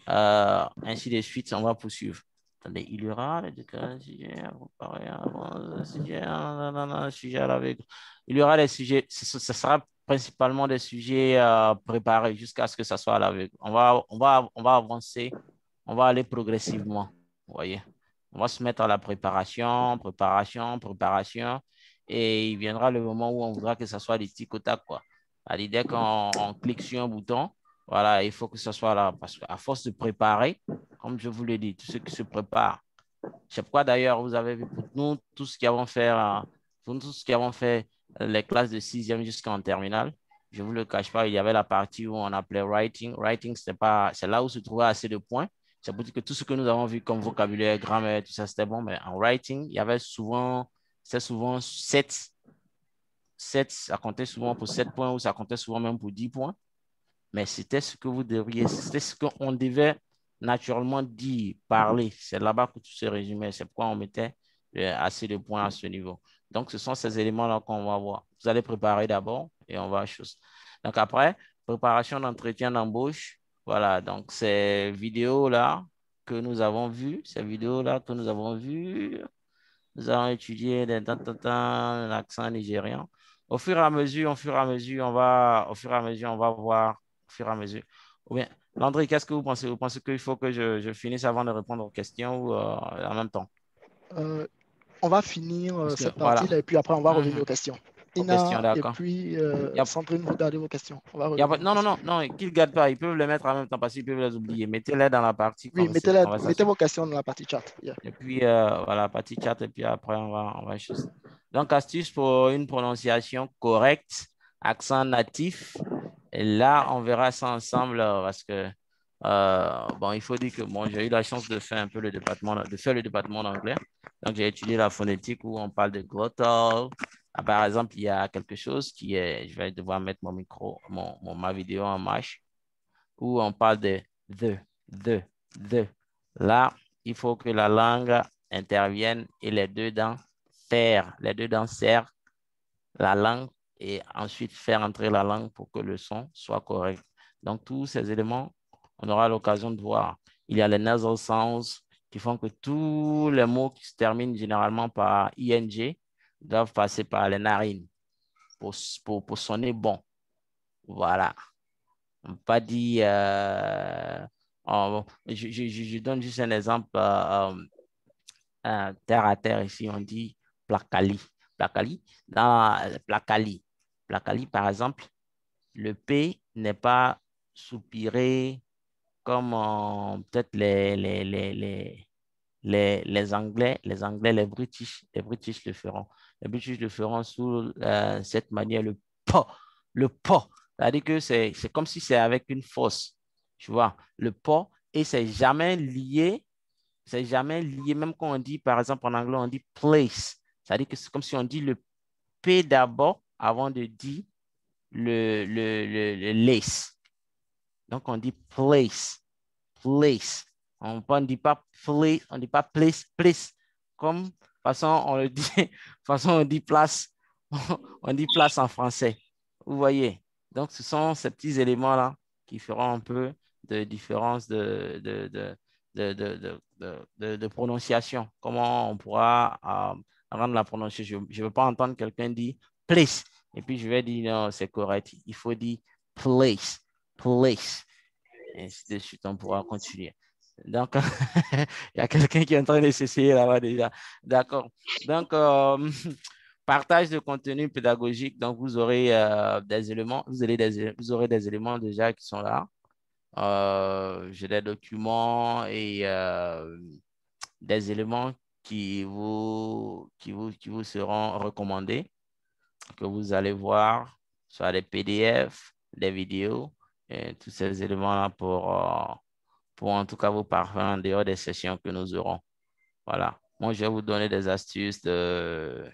On va poursuivre. Attendez, il y aura il y aura des sujets, ce sera principalement des sujets préparés jusqu'à ce que ça soit à l'aveugle. On va avancer, on va aller progressivement, vous voyez. On va se mettre à la préparation, et il viendra le moment où on voudra que ça soit des tic au tac, quoi. Dès qu'on clique sur un bouton, voilà, il faut que ce soit là, parce qu'à force de préparer, comme je vous l'ai dit, tous ceux qui se préparent, c'est pourquoi d'ailleurs, vous avez vu pour nous, tous qui avons fait les classes de 6e jusqu'en terminale, je ne vous le cache pas, il y avait la partie où on appelait writing. Writing, c'est là où se trouvait assez de points. C'est pour dire que tout ce que nous avons vu comme vocabulaire, grammaire, tout ça, c'était bon. Mais en writing, il y avait souvent 7. Ça comptait souvent pour 7 points ou ça comptait souvent même pour 10 points. Mais c'était ce que vous devriez, c'était ce qu'on devait naturellement dire, parler. C'est là-bas que tout se résumait. C'est pourquoi on mettait assez de points à ce niveau. Donc, ce sont ces éléments-là qu'on va voir. Vous allez préparer d'abord et on va à chose. Donc, après, préparation d'entretien d'embauche. Voilà, donc ces vidéos-là que nous avons vues, nous avons étudié l'accent nigérian. Au fur et à mesure, on va voir, au fur et à mesure. Ou bien, Landry, qu'est-ce que vous pensez? Vous pensez qu'il faut que je finisse avant de répondre aux questions ou en même temps? On va finir cette partie-là et puis après, on va revenir aux questions. Ina et puis Sandrine, vous gardez vos questions. Non, qu'ils ne gardent pas. Ils peuvent les mettre en même temps parce qu'ils peuvent les oublier. Mettez-les dans la partie. Oui, mettez vos questions dans la partie chat. Yeah. Et puis, voilà, partie chat. Et puis après, on va juste. Donc, astuce pour une prononciation correcte, accent natif. Et là, on verra ça ensemble parce que, bon, il faut dire que bon, j'ai eu la chance de faire un peu le département d'anglais. Donc, j'ai étudié la phonétique où on parle de glottal. Par exemple, il y a quelque chose qui est, je vais devoir mettre mon micro, ma vidéo en marche, où on parle de the. Là, il faut que la langue intervienne et les deux dents serrent la langue et ensuite faire entrer la langue pour que le son soit correct. Donc, tous ces éléments, on aura l'occasion de voir. Il y a les nasal sounds qui font que tous les mots qui se terminent généralement par ing doivent passer par les narines pour sonner bon. Voilà. On ne peut pas dire... je donne juste un exemple. Terre à terre, ici, on dit placali. Placali, par exemple, le P n'est pas soupiré comme peut-être les Anglais, les British le feront. Les British le feront sous cette manière, le pas. C'est-à-dire que c'est comme si c'est avec une force, tu vois, le pas, et c'est jamais lié, même quand on dit, par exemple, en anglais, on dit place. C'est-à-dire que c'est comme si on dit le P d'abord avant de dire le lace. Donc, on dit place. On ne dit pas place. Comme façon on le dit, façon on dit place, on dit place en français. Vous voyez. Donc, ce sont ces petits éléments-là qui feront un peu de différence de prononciation. Comment on pourra rendre la prononciation. Je ne veux pas entendre quelqu'un dire place. Et puis, je vais dire non, c'est correct. Il faut dire place, place. Et ainsi de suite, on pourra continuer. Donc, il y a quelqu'un qui est en train de s'essayer là-bas déjà. D'accord. Donc, partage de contenu pédagogique. Donc, vous aurez des éléments. Vous aurez des éléments déjà qui sont là. J'ai des documents et des éléments qui vous seront recommandés, que vous allez voir, soit des PDF, des vidéos, et tous ces éléments-là pour en tout cas vous parfaire en dehors des sessions que nous aurons. Voilà. Moi, je vais vous donner des astuces de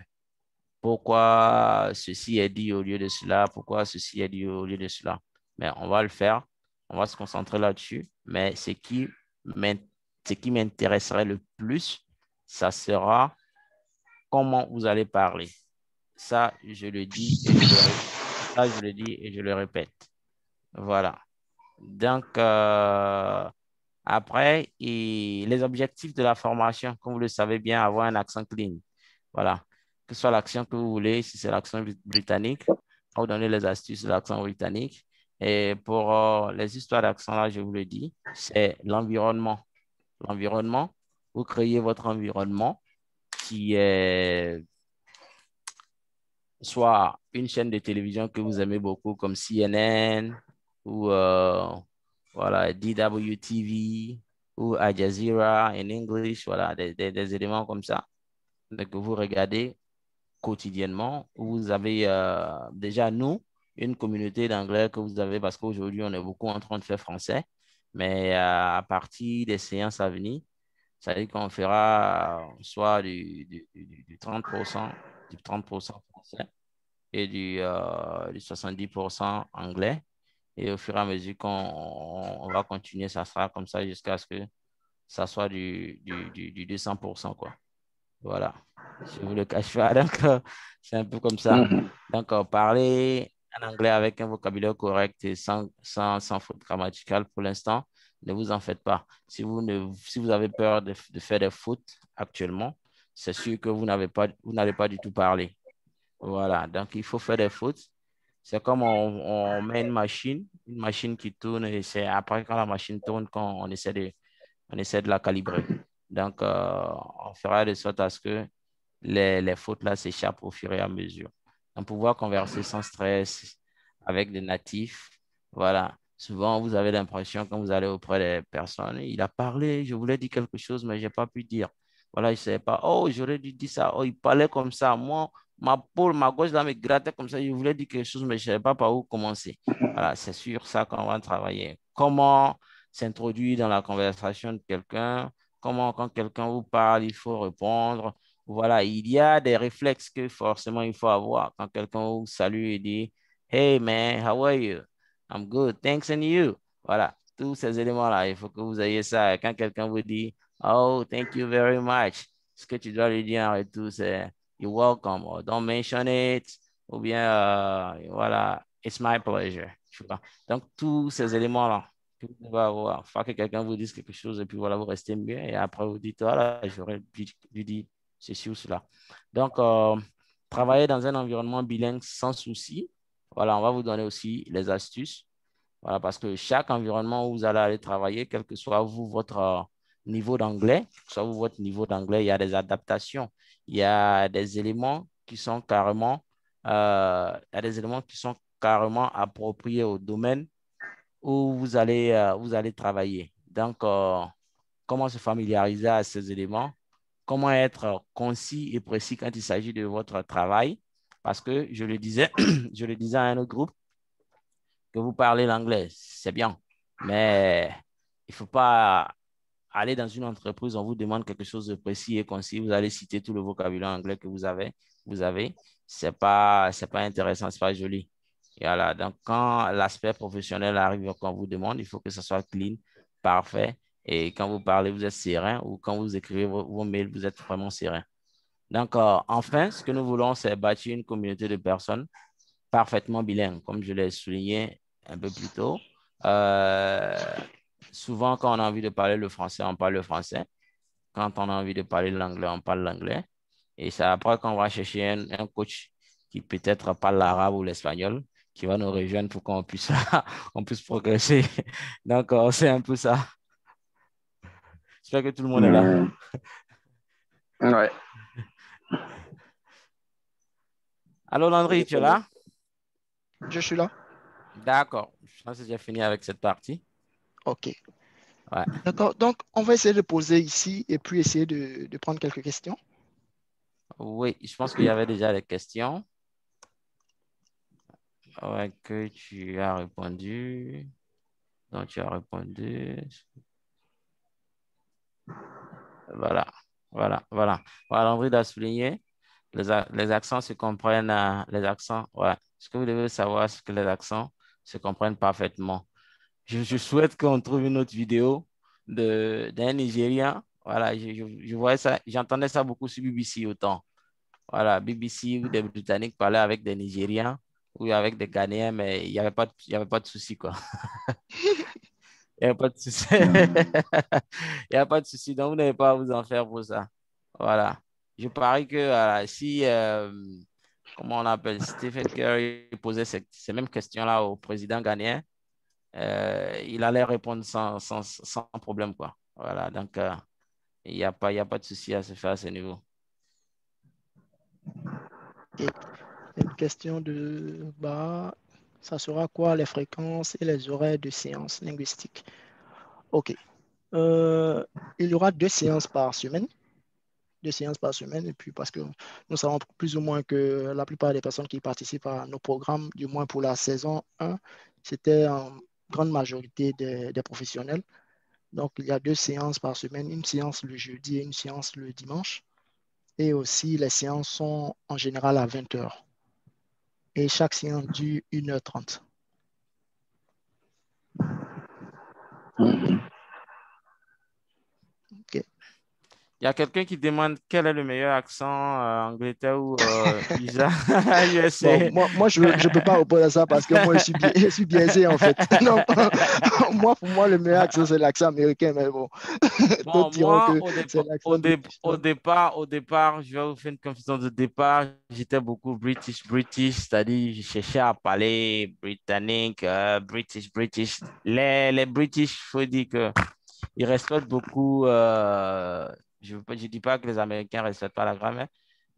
pourquoi ceci est dit au lieu de cela, pourquoi ceci est dit au lieu de cela. Mais on va le faire. On va se concentrer là-dessus. Mais ce qui m'intéresserait le plus, ça sera comment vous allez parler. Ça, je le dis et je le répète. Ça, je le dis et je le répète. Voilà. Donc, après, les objectifs de la formation, comme vous le savez bien, avoir un accent clean. Voilà. Que ce soit l'accent que vous voulez, si c'est l'accent britannique, on va vous donner les astuces de l'accent britannique. Et pour les histoires d'accent, là, je vous le dis, c'est l'environnement. L'environnement, vous créez votre environnement qui est soit une chaîne de télévision que vous aimez beaucoup comme CNN ou voilà, DWTV ou Al Jazeera en English, voilà, des éléments comme ça que vous regardez quotidiennement. Vous avez déjà, nous, une communauté d'anglais que vous avez parce qu'aujourd'hui, on est beaucoup en train de faire français, mais à partir des séances à venir, ça veut dire qu'on fera soit du 30%, du 30% français et du 70% anglais. Et au fur et à mesure qu'on va continuer, ça sera comme ça jusqu'à ce que ça soit du 200%, quoi. Voilà. Je vous le cache pas. Donc, c'est un peu comme ça. Donc, parler en anglais avec un vocabulaire correct et sans faute grammaticale pour l'instant, ne vous en faites pas. Si vous avez peur de faire des fautes actuellement, c'est sûr que vous n'allez pas du tout parler. Voilà. Donc, il faut faire des fautes. C'est comme on met une machine qui tourne et c'est après quand la machine tourne qu'on essaie de la calibrer. Donc, on fera de sorte à ce que les fautes là s'échappent au fur et à mesure. Donc, pouvoir converser sans stress avec des natifs, voilà. Souvent, vous avez l'impression quand vous allez auprès des personnes, il a parlé, je voulais dire quelque chose, mais je n'ai pas pu dire. Voilà, je ne savais pas. Oh, j'aurais dû dire ça. Oh, il parlait comme ça. Moi, ma gauche là me grattait comme ça. Je voulais dire quelque chose, mais je ne savais pas par où commencer. Voilà, c'est sur ça qu'on va travailler. Comment s'introduire dans la conversation de quelqu'un? Comment, quand quelqu'un vous parle, il faut répondre. Voilà, il y a des réflexes que forcément il faut avoir. Quand quelqu'un vous salue et dit Hey man, how are you? I'm good, thanks and you. Voilà, tous ces éléments-là, il faut que vous ayez ça. Quand quelqu'un vous dit Oh, thank you very much, ce que tu dois lui dire en retour, c'est You're welcome, or don't mention it, ou bien voilà, it's my pleasure. Tu vois? Donc, tous ces éléments-là que vous devez avoir, il faut que quelqu'un vous dise quelque chose et puis voilà, vous restez mieux et après vous dites Voilà, j'aurais dû dire ceci ou cela. Donc, travailler dans un environnement bilingue sans souci. Voilà, on va vous donner aussi les astuces. Voilà, parce que chaque environnement où vous allez aller travailler, quel que soit vous, votre niveau d'anglais, soit vous, votre niveau d'anglais, il y a des adaptations. Il y a des éléments qui sont carrément, appropriés au domaine où vous allez travailler. Donc, comment se familiariser à ces éléments? Comment être concis et précis quand il s'agit de votre travail? Parce que je le disais à un autre groupe, que vous parlez l'anglais, c'est bien, mais il ne faut pas aller dans une entreprise, on vous demande quelque chose de précis et concis, vous allez citer tout le vocabulaire anglais que vous avez, c'est pas intéressant, c'est pas joli. Et voilà, donc quand l'aspect professionnel arrive, qu'on vous demande, il faut que ce soit clean, parfait, et quand vous parlez, vous êtes serein, ou quand vous écrivez vos mails, vous êtes vraiment serein. Donc, enfin, ce que nous voulons, c'est bâtir une communauté de personnes parfaitement bilingues, comme je l'ai souligné un peu plus tôt. souvent, quand on a envie de parler le français, on parle le français. Quand on a envie de parler l'anglais, on parle l'anglais. Et c'est après qu'on va chercher un coach qui peut-être parle l'arabe ou l'espagnol, qui va nous rejoindre pour qu'on puisse, on puisse progresser. Donc, c'est un peu ça. J'espère que tout le monde est là. Ouais. Allô, Landry, tu es là? Je suis là. D'accord. Je pense que j'ai fini avec cette partie. OK. Ouais. D'accord. Donc, on va essayer de poser ici et puis essayer de prendre quelques questions. Oui, je pense qu'il y avait déjà des questions. Ouais, que tu as répondu. Donc, tu as répondu. Voilà. Voilà. Landry a souligné. Les accents se comprennent. Les accents, ouais. Ce que vous devez savoir, c'est que les accents se comprennent parfaitement. Je souhaite qu'on trouve une autre vidéo d'un Nigérien. Voilà, je voyais ça, j'entendais ça beaucoup sur BBC autant. Voilà, BBC ou des Britanniques parlaient avec des Nigériens ou avec des Ghanéens, mais il n'y avait pas de souci, quoi. Il n'y avait pas de souci. Il n'y a pas de souci, donc vous n'avez pas à vous en faire pour ça. Voilà. Je parie que si, comment on appelle, Stephen Curry posait ces mêmes questions-là au président ghanéen, il allait répondre sans problème, quoi. Voilà, donc il n'y a pas de souci à se faire à ce niveau. Et une question de ça sera quoi les fréquences et les horaires de séances linguistiques? OK. Il y aura 2 séances par semaine. 2 séances par semaine. Et puis parce que nous savons plus ou moins que la plupart des personnes qui participent à nos programmes, du moins pour la saison 1, c'était en grande majorité des professionnels. Donc, il y a 2 séances par semaine, une séance le jeudi et une séance le dimanche. Et aussi, les séances sont en général à 20 heures. Et chaque séance dure 1h30. OK. Il y a quelqu'un qui demande quel est le meilleur accent Angleterre ou USA. Bon, moi je ne peux pas répondre à ça parce que moi, je suis biaisé en fait. Donc, pour moi, le meilleur accent, c'est l'accent américain. Mais bon, d'autres diront que c'est l'accent au départ, je vais vous faire une confusion de départ. J'étais beaucoup British, c'est-à-dire je cherchais à parler britannique, British. Les British, il faut dire qu'ils respectent beaucoup... je ne dis pas que les Américains ne respectent pas la grammaire,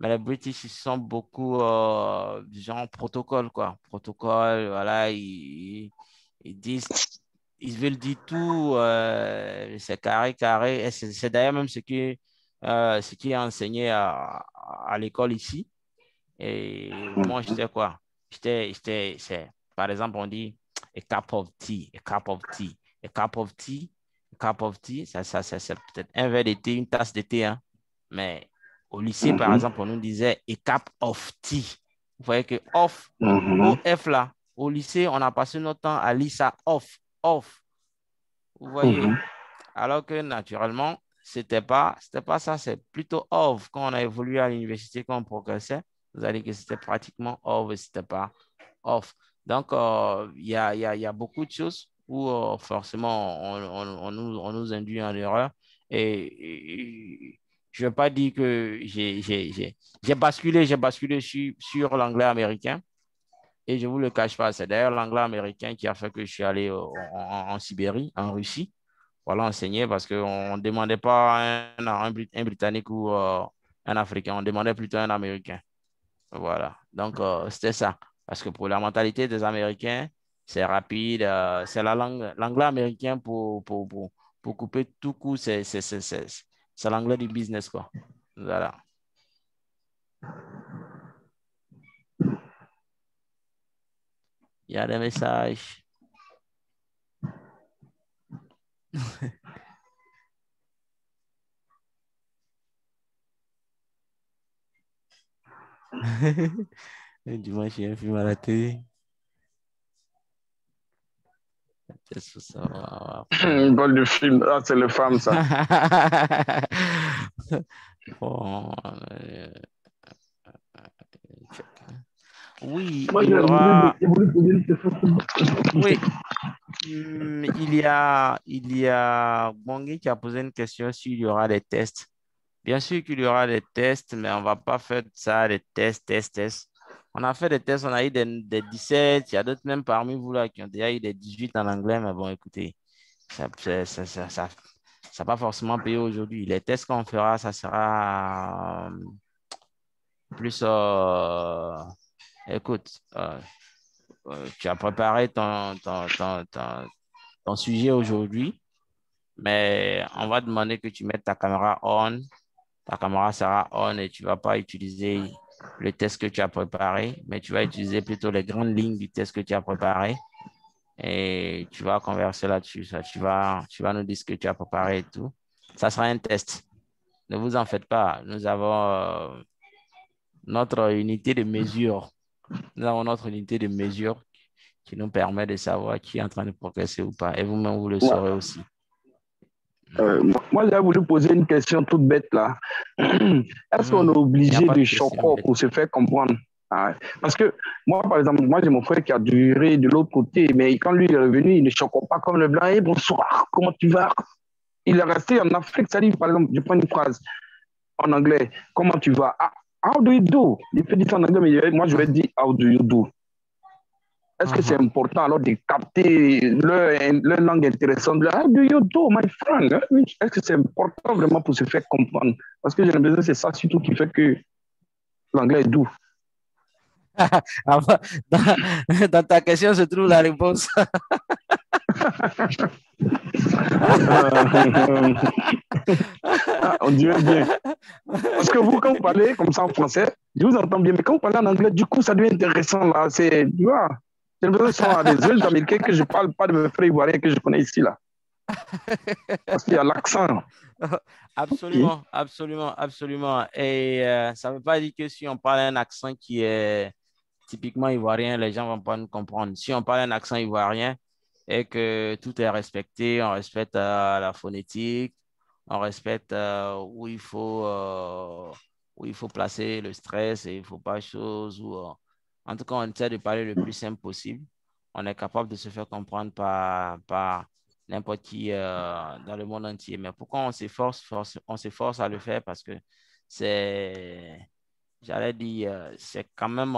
mais les British, ils sont beaucoup genre protocole, quoi. Protocole, voilà, ils disent, ils veulent dire tout, c'est carré. Et c'est d'ailleurs même ce qui est enseigné à l'école ici. Et moi, j'étais quoi? Par exemple, on dit a cup of tea, a cup of tea, a cup of tea. Cup of tea, ça c'est peut-être un verre de thé, une tasse de thé, hein. Mais au lycée, par exemple, on nous disait a cup of tea. Vous voyez que off, OF là, au lycée, on a passé notre temps à lire ça off. Vous voyez? Alors que naturellement, c'était pas ça, c'est plutôt off. Quand on a évolué à l'université, quand on progressait, vous allez que c'était pratiquement off, c'était pas off. Donc, il y a beaucoup de choses où forcément on nous induit en erreur. Et je ne vais pas dire que j'ai basculé sur l'anglais américain. Et je ne vous le cache pas, c'est d'ailleurs l'anglais américain qui a fait que je suis allé en Sibérie, en Russie, voilà, enseigner parce qu'on ne demandait pas un Britannique ou un Africain, on demandait plutôt un Américain. Voilà, donc c'était ça. Parce que pour la mentalité des Américains, c'est rapide, c'est l'anglais américain pour couper tout coup, c'est l'anglais du business, quoi. Voilà. Il y a des messages. Dimanche, il y a un film à la télé. Une balle de film. Ah, c'est les femmes, ça. Bon, oui, Moi, il y aura... Oui. Il y a Bongi qui a posé une question s'il y aura des tests. Bien sûr qu'il y aura des tests, mais on ne va pas faire ça, des tests. On a fait des tests, on a eu des 17, il y a d'autres même parmi vous là qui ont déjà eu des 18 en anglais, mais bon, écoutez, ça n'a pas forcément payé aujourd'hui. Les tests qu'on fera, ça sera plus... écoute, tu as préparé ton sujet aujourd'hui, mais on va demander que tu mettes ta caméra on. Ta caméra sera on et tu ne vas pas utiliser le test que tu as préparé, mais tu vas utiliser plutôt les grandes lignes du test que tu as préparé et tu vas converser là-dessus. Tu vas nous dire ce que tu as préparé et tout. Ça sera un test. Ne vous en faites pas. Nous avons notre unité de mesure. Nous avons notre unité de mesure qui nous permet de savoir qui est en train de progresser ou pas. Et vous-même, vous le saurez aussi. Moi, j'ai voulu poser une question toute bête là. Est-ce qu'on est obligé de choquer pour se faire comprendre? Parce que moi, par exemple, j'ai mon frère qui a duré de l'autre côté, mais quand lui est revenu, il ne choque pas comme le blanc. Hey, bonsoir, comment tu vas? Il est resté en Afrique, ça dit, par exemple, je prends une phrase en anglais, comment tu vas? How do you do? Il fait dire en anglais, mais moi, je vais dire, how do you do? Est-ce que c'est important alors de capter leur langue intéressante? How do you do, my friend? Est-ce que c'est important vraiment pour se faire comprendre? Parce que j'ai l'impression que c'est ça surtout qui fait que l'anglais est doux. Dans ta question se trouve la réponse. On dirait bien. Parce que vous, quand vous parlez comme ça en français, je vous entends bien, mais quand vous parlez en anglais, du coup, ça devient intéressant. Là. C'est, tu vois, j'ai l'impression que ce sont des jeunes Américains que je ne parle pas de mes frères ivoiriens que je connais ici. Là. Parce qu'il y a l'accent. Absolument, okay. absolument. Et ça ne veut pas dire que si on parle un accent qui est typiquement ivoirien, les gens ne vont pas nous comprendre. Si on parle un accent ivoirien et que tout est respecté, on respecte la phonétique, on respecte où il faut placer le stress et il ne faut pas chose. En tout cas, on essaie de parler le plus simple possible. On est capable de se faire comprendre par n'importe qui dans le monde entier. Mais pourquoi on s'efforce à le faire? Parce que j'allais dire, c'est quand même...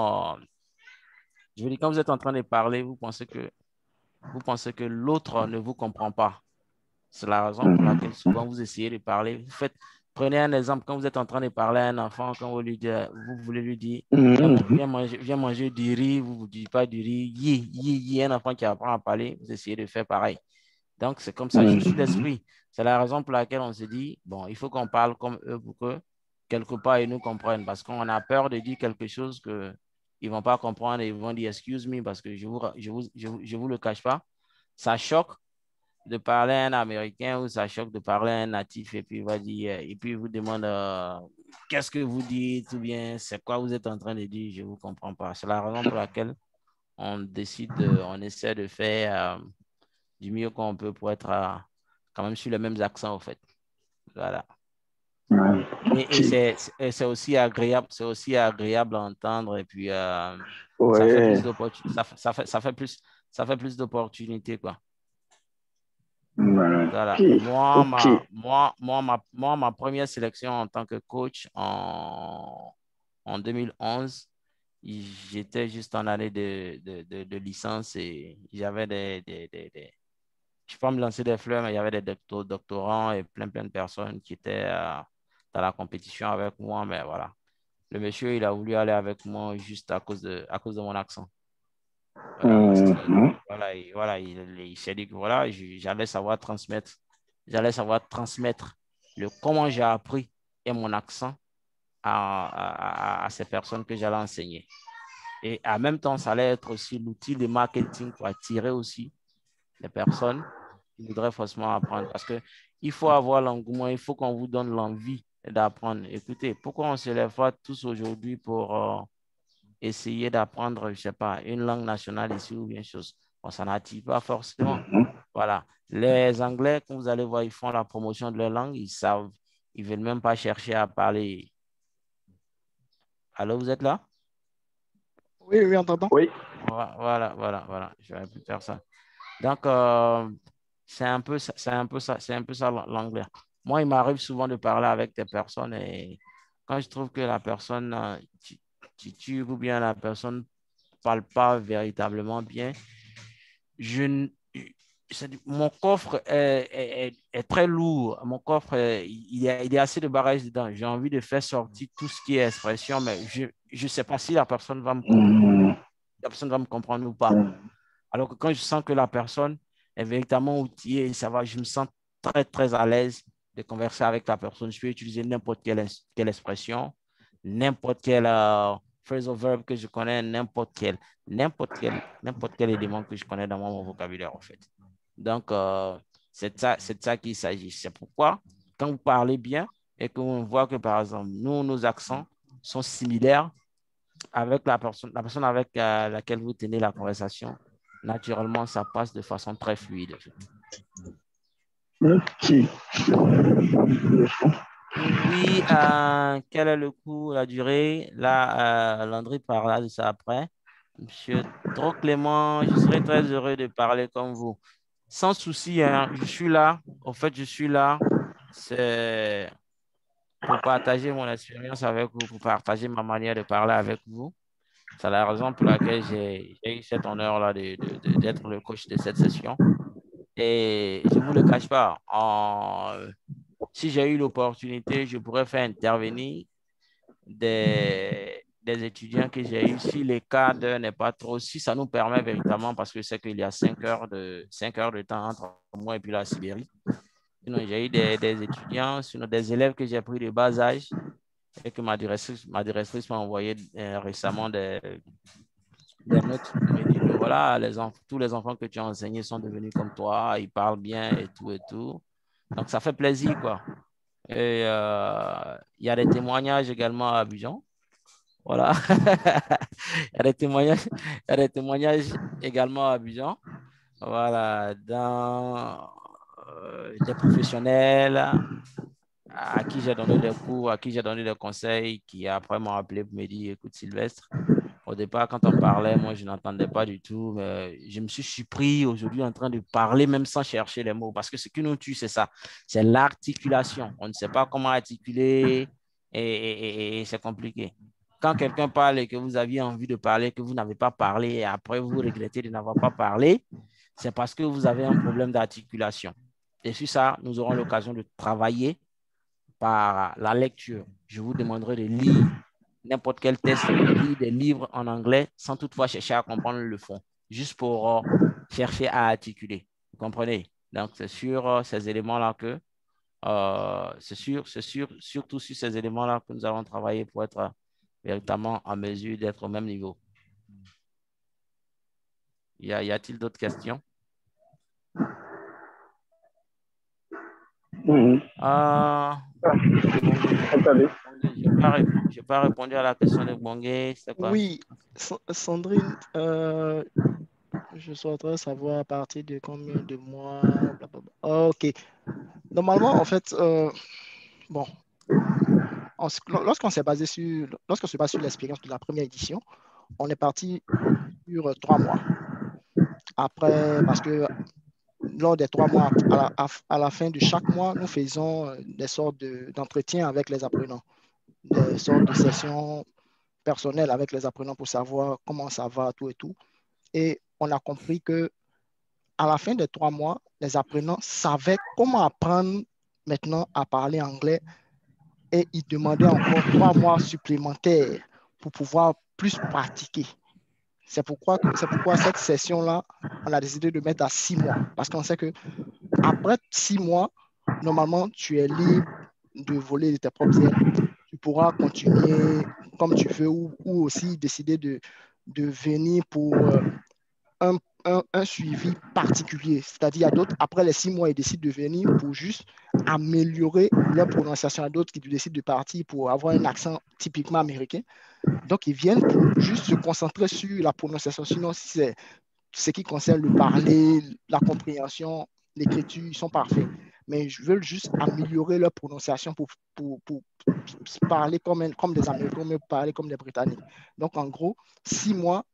je veux dire, quand vous êtes en train de parler, vous pensez que l'autre ne vous comprend pas. C'est la raison pour laquelle souvent vous essayez de parler. Prenez un exemple, quand vous êtes en train de parler à un enfant, quand vous voulez lui dire viens manger du riz, vous ne vous dites pas du riz, yi, un enfant qui apprend à parler, vous essayez de faire pareil. Donc, c'est comme ça, juste l'esprit. C'est la raison pour laquelle on se dit, bon, il faut qu'on parle comme eux pour que, quelque part, ils nous comprennent. Parce qu'on a peur de dire quelque chose qu'ils ne vont pas comprendre et ils vont dire, excuse me, parce que je vous le cache pas. Ça choque de parler à un Américain ou ça choque de parler à un natif et puis il va dire, et puis il vous demande, qu'est-ce que vous dites ou bien c'est quoi vous êtes en train de dire, je ne vous comprends pas. C'est la raison pour laquelle on essaie de faire du mieux qu'on peut pour être quand même sur les mêmes accents, au fait. Voilà. Et c'est aussi agréable à entendre et puis ça fait plus d'opportunités, quoi. Voilà. Moi, ma première sélection en tant que coach en 2011, j'étais juste en année de licence et j'avais je ne peux pas me lancer des fleurs, mais il y avait des doctorants et plein de personnes qui étaient dans la compétition avec moi. Mais voilà, le monsieur, il a voulu aller avec moi juste à cause de mon accent. Voilà, il s'est dit que voilà, j'allais savoir transmettre comment j'ai appris et mon accent à ces personnes que j'allais enseigner. Et en même temps, ça allait être aussi l'outil de marketing pour attirer aussi les personnes qui voudraient forcément apprendre. Parce qu'il faut avoir l'engouement, il faut qu'on vous donne l'envie d'apprendre. Écoutez, pourquoi on ne se lève pas tous aujourd'hui pour essayer d'apprendre, je ne sais pas, une langue nationale ici ou bien chose? Bon, ça n'attire pas forcément. Voilà. Les Anglais, quand vous allez voir, ils font la promotion de leur langue, ils savent, ils ne veulent même pas chercher à parler. Allô, vous êtes là? Oui, on t'entend. Oui. Voilà. Je vais plus faire ça. Donc, c'est un peu ça l'anglais. Moi, il m'arrive souvent de parler avec des personnes et quand je trouve que la personne titube ou bien la personne ne parle pas véritablement bien, mon coffre est très lourd. Mon coffre, il y a assez de bagages dedans. J'ai envie de faire sortir tout ce qui est expression, mais je ne sais pas si la personne va me comprendre. La personne va me comprendre ou pas. Alors que quand je sens que la personne est véritablement outillée, ça va, je me sens très, très à l'aise de converser avec la personne. Je peux utiliser n'importe quelle expression, n'importe quel phrasal verb que je connais, n'importe quel élément que je connais dans mon vocabulaire, en fait. Donc, c'est de ça qu'il s'agit. C'est pourquoi, quand vous parlez bien et qu'on voit que, par exemple, nos accents sont similaires avec la personne avec laquelle vous tenez la conversation, naturellement, ça passe de façon très fluide. Ok. Oui, quel est le coût, la durée? Là, Landry parlera de ça après. Monsieur Clément, je serais très heureux de parler comme vous. Sans souci, hein, je suis là. En fait, je suis là. C'est pour partager mon expérience avec vous, pour partager ma manière de parler avec vous. C'est la raison pour laquelle j'ai eu cet honneur-là d'être le coach de cette session. Et je ne vous le cache pas, si j'ai eu l'opportunité, je pourrais faire intervenir des étudiants que j'ai eus. Si les cadres n'est pas trop, si ça nous permet véritablement, parce que c'est qu'il y a 5 heures de temps entre moi et puis la Sibérie. Sinon, j'ai eu des étudiants, sinon des élèves que j'ai pris de bas âge et que ma directrice m'a envoyé récemment des notes qui me disent que voilà, tous les enfants que tu as enseignés sont devenus comme toi, ils parlent bien et tout et tout. Donc, ça fait plaisir, quoi. Et il y a des témoignages également à Abidjan. Voilà. Il y a des témoignages également à Abidjan. Voilà. Dans des professionnels à qui j'ai donné des cours, à qui j'ai donné des conseils, qui après m'ont appelé pour me dire, écoute Sylvestre, au départ, quand on parlait, moi, je n'entendais pas du tout, mais je me suis surpris aujourd'hui en train de parler même sans chercher les mots, parce que ce qui nous tue, c'est ça, c'est l'articulation. On ne sait pas comment articuler et c'est compliqué. Quand quelqu'un parle et que vous aviez envie de parler, que vous n'avez pas parlé et après vous regrettez de n'avoir pas parlé, c'est parce que vous avez un problème d'articulation. Et sur ça, nous aurons l'occasion de travailler par la lecture. Je vous demanderai de lire n'importe quel texte, lire des livres en anglais sans toutefois chercher à comprendre le fond, juste pour chercher à articuler. Vous comprenez? Donc, c'est sur ces éléments-là que, surtout sur ces éléments-là que nous allons travailler pour être véritablement en mesure d'être au même niveau. Y a-t-il d'autres questions? Attendez. Je n'ai pas répondu à la question de Bongué. Oui, Sandrine, je souhaiterais savoir à partir de combien de mois. Blablabla. Ok. Normalement, en fait, bon, lorsqu'on se base sur l'expérience de la première édition, on est parti sur 3 mois. Après, parce que lors des 3 mois, à la fin de chaque mois, nous faisons des sortes d'entretiens avec les apprenants, des sortes de sessions personnelles avec les apprenants pour savoir comment ça va, tout et tout. Et on a compris que à la fin des 3 mois, les apprenants savaient comment apprendre maintenant à parler anglais et ils demandaient encore 3 mois supplémentaires pour pouvoir plus pratiquer. C'est pourquoi cette session-là, on a décidé de mettre à 6 mois. Parce qu'on sait qu'après 6 mois, normalement, tu es libre de voler de tes propres ailes. Tu pourras continuer comme tu veux ou aussi décider de venir pour un suivi particulier. C'est-à-dire, il y a d'autres, après les 6 mois, ils décident de venir pour juste améliorer leur prononciation. Il y a d'autres qui décident de partir pour avoir un accent typiquement américain. Donc, ils viennent pour juste se concentrer sur la prononciation. Sinon, si c'est ce qui concerne le parler, la compréhension, l'écriture, ils sont parfaits. Mais je veux juste améliorer leur prononciation pour parler comme des Américains, mais parler comme des Britanniques. Donc, en gros, 6 mois,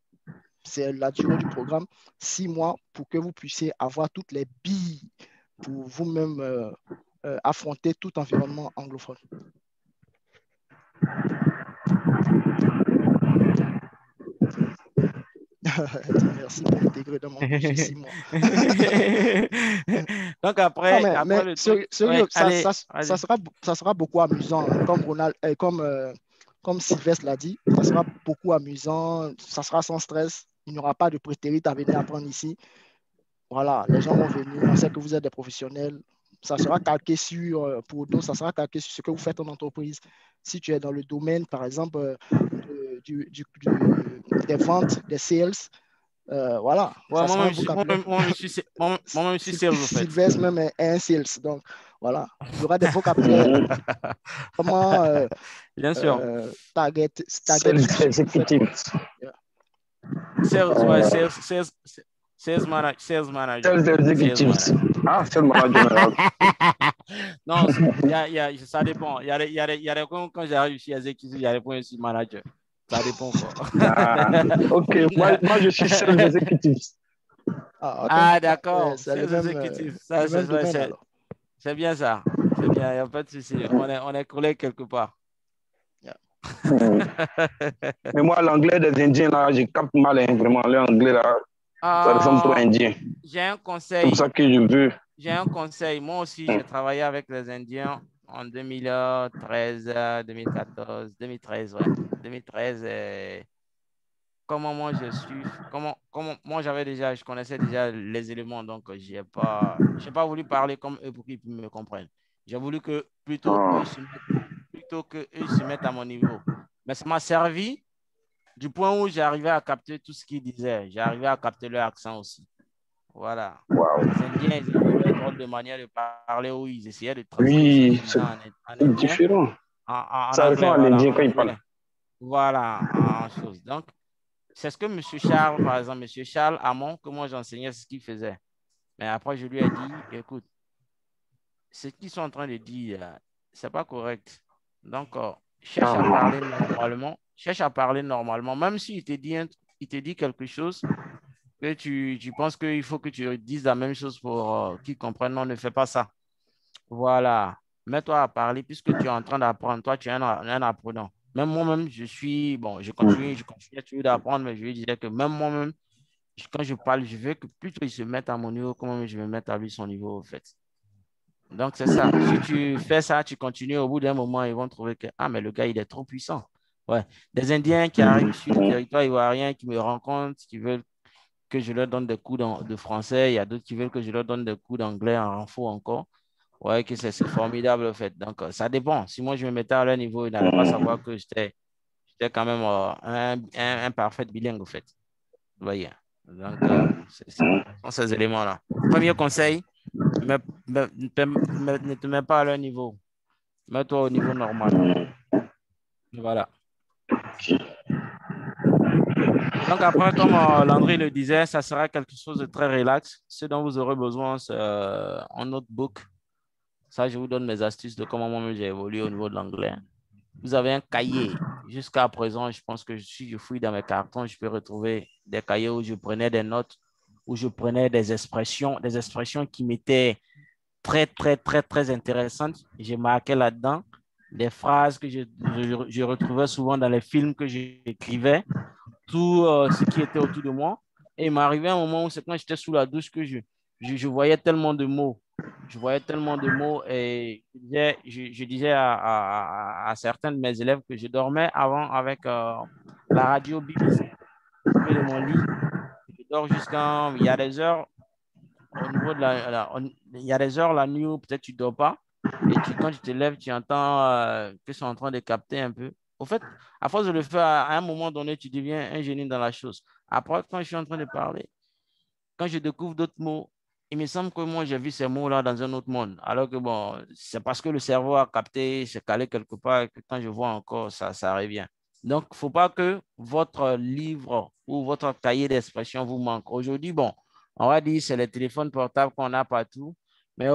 C'est la durée du programme, 6 mois, pour que vous puissiez avoir toutes les billes pour vous-même affronter tout environnement anglophone. Merci pour intégrer dans mon budget 6 mois. Donc après, non, après le truc, sérieux, allez, ça sera beaucoup amusant, comme Sylvestre l'a dit, ça sera beaucoup amusant, ça sera sans stress, il n'y aura pas de prétérite à venir apprendre ici. Voilà, les gens vont venir, on sait que vous êtes des professionnels, ça sera calqué sur, pour d'autres, ça sera calqué sur ce que vous faites en entreprise. Si tu es dans le domaine, par exemple, des ventes, des sales, voilà. Ouais, moi-même, je suis sales, en fait. Sylvestre même est un sales, donc voilà. Il y aura des vocabulaires. Comment bien sûr. target sales executive. Sales, ouais, sales manager. Sales executive. Ah, sales manager. Non, ça dépend. Il y a des quand j'arrive chez executive, il y a des points aussi manager. Ça dépend quoi. Ok, moi je suis sales executive. Ah, d'accord. Sales executive. C'est bien ça. C'est bien, il n'y a pas de souci. On est collègues quelque part. Mais moi, l'anglais des Indiens, là, je capte mal, hein, vraiment. L'anglais, là, ça ressemble trop à indien. J'ai un conseil. C'est pour ça que je veux. J'ai un conseil. Moi aussi, j'ai travaillé avec les Indiens en 2013, 2014, 2013, ouais. 2013, comment moi je suis, comment moi je connaissais déjà les éléments, donc je n'ai pas voulu parler comme eux pour qu'ils me comprennent. J'ai voulu que plutôt qu'eux se mettent à mon niveau. Mais ça m'a servi du point où j'arrivais à capter tout ce qu'ils disaient. J'arrivais à capter leur accent aussi. Voilà. Wow. Les Indiens, ils avaient leur drôle de manière de parler où ils essayaient de traduire. Oui, c'est différent. Ça ressemble à l'Indien quand ils parlent. Voilà, en chose. Donc, c'est ce que M. Charles, par exemple, M. Charles Hamon, que moi j'enseignais ce qu'il faisait. Mais après, je lui ai dit, écoute, ce qu'ils sont en train de dire, c'est pas correct. Donc, cherche à parler normalement. Même s'il te dit quelque chose, que tu penses qu'il faut que tu dises la même chose pour qu'ils comprennent. Non, ne fais pas ça. Voilà. Mets-toi à parler puisque tu es en train d'apprendre. Toi, tu es un apprenant. Même moi-même, je continue toujours d'apprendre, mais je lui disais que même moi-même, quand je parle, je veux que plutôt il se mette à mon niveau, comment je vais mettre à lui son niveau, en fait. Donc, c'est ça. Si tu fais ça, tu continues, au bout d'un moment, ils vont trouver que, mais le gars, il est trop puissant. Ouais. Des Indiens qui arrivent sur le territoire ivoirien, qui me rencontrent, qui veulent que je leur donne des cours de français. Il y a d'autres qui veulent que je leur donne des cours d'anglais en renfort encore. Ouais, que c'est formidable, en fait. Donc, ça dépend. Si moi, je me mettais à leur niveau, ils n'allaient pas savoir que j'étais quand même un parfait bilingue, en fait. Vous voyez. Donc, ce sont ces éléments-là. Premier conseil, ne te mets pas à leur niveau. Mets-toi au niveau normal. Voilà. Donc, après, comme Landry le disait, ça sera quelque chose de très relax. Ce dont vous aurez besoin, c'est un notebook. Ça, je vous donne mes astuces de comment moi-même j'ai évolué au niveau de l'anglais. Vous avez un cahier. Jusqu'à présent, je pense que si je fouille dans mes cartons, je peux retrouver des cahiers où je prenais des notes, où je prenais des expressions qui m'étaient très, très, très, très intéressantes. J'ai marqué là-dedans des phrases que je retrouvais souvent dans les films que j'écrivais, tout ce qui était autour de moi. Et il m'arrivait un moment où c'est quand j'étais sous la douche que je voyais tellement de mots. Je voyais tellement de mots et je disais à certains de mes élèves que je dormais avant avec la radio BBC de mon lit. Je dors jusqu'à... Il y a des heures au niveau de il y a des heures la nuit où peut-être tu ne dors pas. Et quand tu te lèves, tu entends qu'ils sont en train de capter un peu. Au fait, à force de le faire, à un moment donné, tu deviens un génie dans la chose. Après, quand je suis en train de parler, quand je découvre d'autres mots, il me semble que moi, j'ai vu ces mots-là dans un autre monde. Alors que bon, c'est parce que le cerveau a capté, c'est calé quelque part, et que quand je vois encore, ça revient. Donc, il ne faut pas que votre livre ou votre cahier d'expression vous manque. Aujourd'hui, bon, on va dire que c'est les téléphones portables qu'on a partout, mais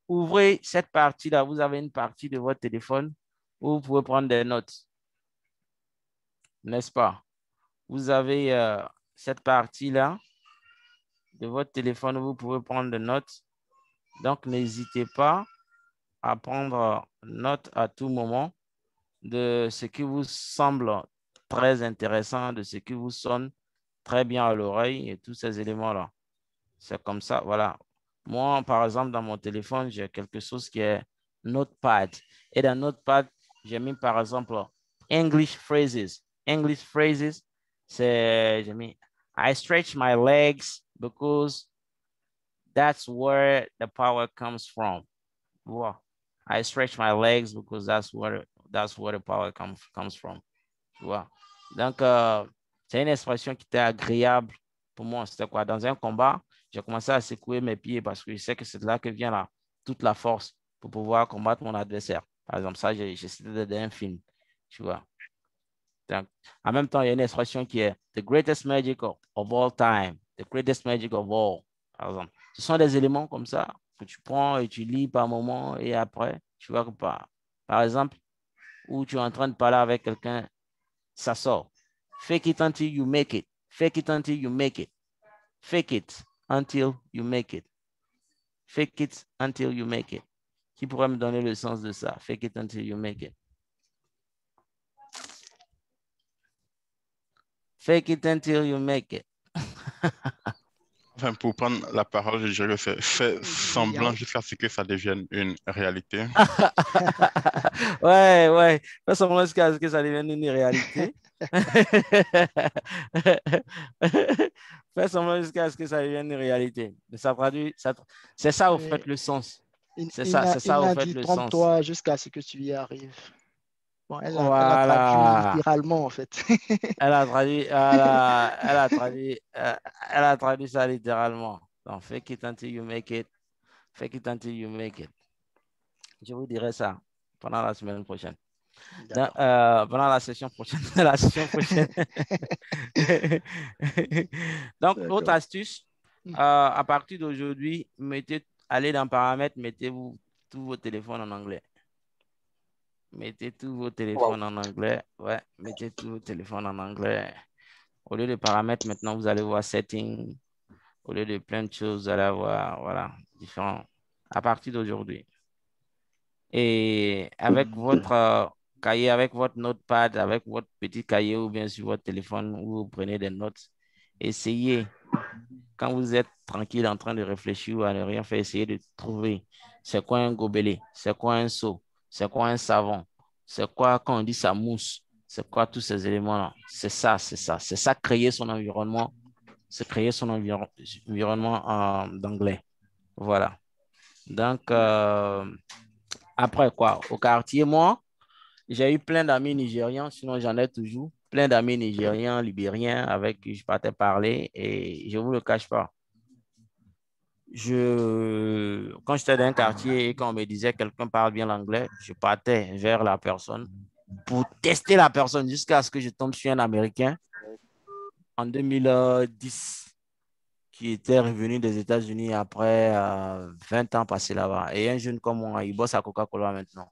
ouvrez cette partie-là. Vous avez une partie de votre téléphone où vous pouvez prendre des notes. N'est-ce pas? vous avez cette partie-là de votre téléphone où vous pouvez prendre des notes. Donc, n'hésitez pas à prendre note à tout moment de ce qui vous semble très intéressant, de ce qui vous sonne très bien à l'oreille et tous ces éléments-là. C'est comme ça, voilà. Moi, par exemple, dans mon téléphone, j'ai quelque chose qui est Notepad. Et dans Notepad, j'ai mis par exemple English phrases. English phrases, c'est, j'ai mis I stretch my legs because that's where the power comes from. Wow. I stretch my legs because that's where the power comes from. Tu vois? Donc, c'est une expression qui était agréable pour moi. C'était quoi? Dans un combat, j'ai commencé à secouer mes pieds parce que je sais que c'est de là que vient toute la force pour pouvoir combattre mon adversaire. Par exemple, ça, j'ai cité d'un film. Tu vois? Donc, en même temps, il y a une expression qui est the greatest magic of all time. The greatest magic of all. Par exemple, ce sont des éléments comme ça que tu prends et tu lis par moment et après, tu vois que par exemple, où tu es en train de parler avec quelqu'un, ça sort. Fake it until you make it. Fake it until you make it. Fake it until you make it. Fake it until you make it. Qui pourrait me donner le sens de ça? Fake it until you make it. Fake it until you make it. Enfin, pour prendre la parole, je dirais que c'est faire semblant jusqu'à ce que ça devienne une réalité. Ouais. Faire semblant jusqu'à ce que ça devienne une réalité. Faire semblant jusqu'à ce que ça devienne une réalité. Ça traduit, c'est ça au fait le sens. C'est ça au fait le sens. Trompe-toi jusqu'à ce que tu y arrives. Bon, elle a traduit littéralement, en fait. Elle a traduit ça littéralement. Donc, fake it until you make it. Fake it until you make it. Je vous dirai ça pendant la semaine prochaine. Pendant la session prochaine. Donc, autre astuce, à partir d'aujourd'hui, allez dans paramètres, mettez-vous tous vos téléphones en anglais. Mettez tous vos téléphones en anglais. Ouais, mettez tous vos téléphones en anglais. Au lieu de paramètres, maintenant, vous allez voir settings. Au lieu de plein de choses, vous allez avoir, voilà, différents. À partir d'aujourd'hui. Et avec votre cahier, avec votre notepad, avec votre petit cahier ou bien sur votre téléphone où vous prenez des notes, essayez, quand vous êtes tranquille en train de réfléchir ou à ne rien faire, essayez de trouver c'est quoi un gobelet, c'est quoi un seau. C'est quoi un savon? C'est quoi quand on dit ça mousse? C'est quoi tous ces éléments-là? C'est ça. C'est ça, créer son environnement. C'est créer son environnement d'anglais. Voilà. Donc, après quoi? Au quartier, moi, j'ai eu plein d'amis nigérians, sinon j'en ai toujours. Plein d'amis nigérians, libériens avec qui je partais parler et je ne vous le cache pas. Quand j'étais dans un quartier et quand on me disait quelqu'un parle bien l'anglais, je partais vers la personne pour tester la personne jusqu'à ce que je tombe sur un Américain en 2010 qui était revenu des États-Unis après 20 ans passés là-bas. Et un jeune comme moi, il bosse à Coca-Cola maintenant.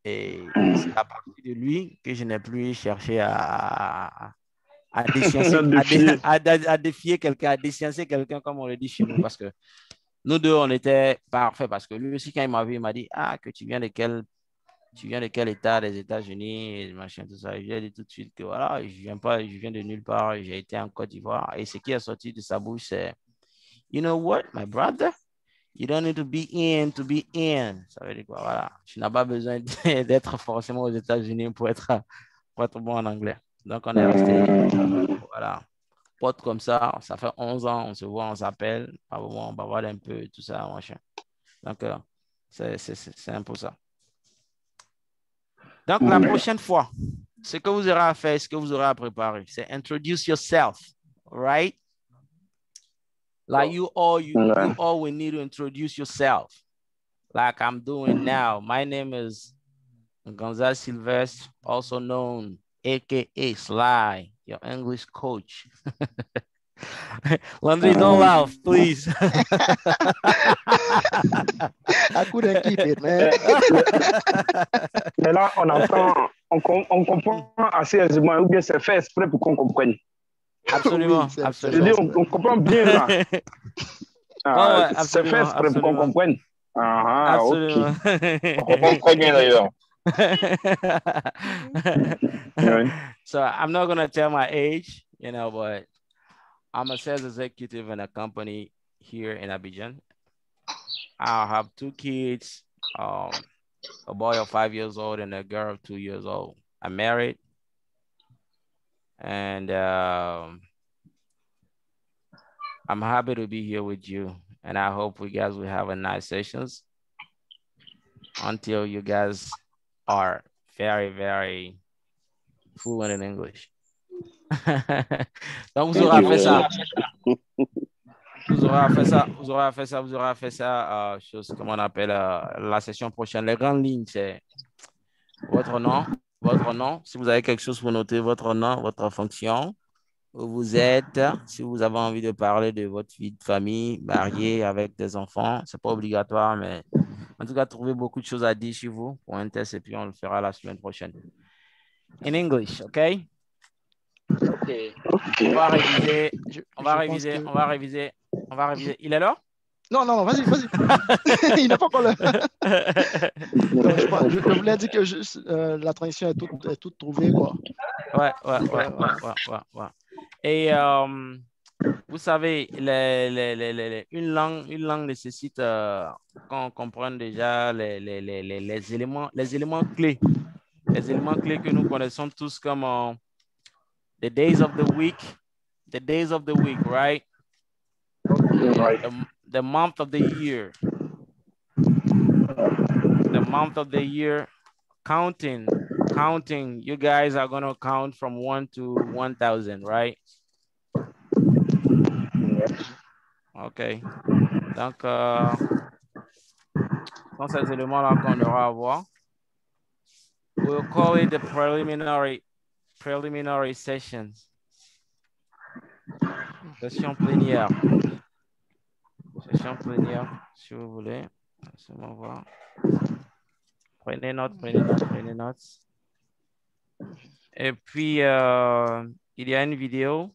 Et c'est à partir de lui que je n'ai plus cherché à défier quelqu'un, à défiancer quelqu'un, comme on le dit chez nous, parce que nous deux, on était parfaits, parce que lui aussi, quand il m'a vu, il m'a dit, que tu viens de quel état des États-Unis, machin, tout ça. Je lui ai dit tout de suite que voilà, je viens de nulle part, j'ai été en Côte d'Ivoire, et ce qui est sorti de sa bouche, c'est, you know what, my brother, you don't need to be in to be in. Ça veut dire quoi, voilà, tu n'as pas besoin d'être forcément aux États-Unis pour être bon en anglais. Donc, on est resté, voilà, potes comme ça fait 11 ans, on se voit, on s'appelle, on va voir un peu, tout ça, machin. Donc, c'est un peu ça. Donc, la prochaine fois, ce que vous aurez à faire, ce que vous aurez à préparer, c'est introduce yourself, right? Like you all will need to introduce yourself, like I'm doing now. My name is Gonzalo Silvestre, also known aka Sly, your English coach. Landry, don't laugh, please. I couldn't keep it, man. Mais là, on entend on comprend assez aisément, ou bien c'est fait exprès pour qu'on comprenne. Absolument, Oui, absolument. Je dis, on comprend bien là. Ouais, C'est fait exprès pour qu'on comprenne. Absolument. Ok. On comprend très bien d'ailleurs. So I'm not gonna tell my age, you know, but I'm a sales executive in a company here in Abidjan. I have 2 kids, a boy of 5 years old and a girl of 2 years old. I'm married, and I'm happy to be here with you, and I hope we guys will have a nice sessions until you guys are very, very fluent in English. Donc, vous aurez fait ça. Vous aurez fait ça, chose, comment on appelle, la session prochaine. Les grandes lignes, c'est votre nom, si vous avez quelque chose pour noter, votre nom, votre fonction, où vous êtes, si vous avez envie de parler de votre vie de famille, marié avec des enfants, c'est pas obligatoire, mais en tout cas, trouvez beaucoup de choses à dire chez vous pour un test et puis on le fera la semaine prochaine. In English, OK? On va réviser. Il est là? Non, vas-y. Il n'est pas encore là. Je voulais dire que la transition est toute trouvée, quoi. Ouais. Et vous savez, une langue nécessite qu'on comprenne déjà les éléments clés. Les éléments clés que nous connaissons tous comme the days of the week, right? The month of the year. The month of the year, counting. You guys are going to count from 1 to 1,000, right? OK. Donc, dans ces éléments-là qu'on aura à voir, we'll call it the preliminary sessions. Session plénière, si vous voulez. Laissez-moi voir. Prenez note. Et puis, il y a une vidéo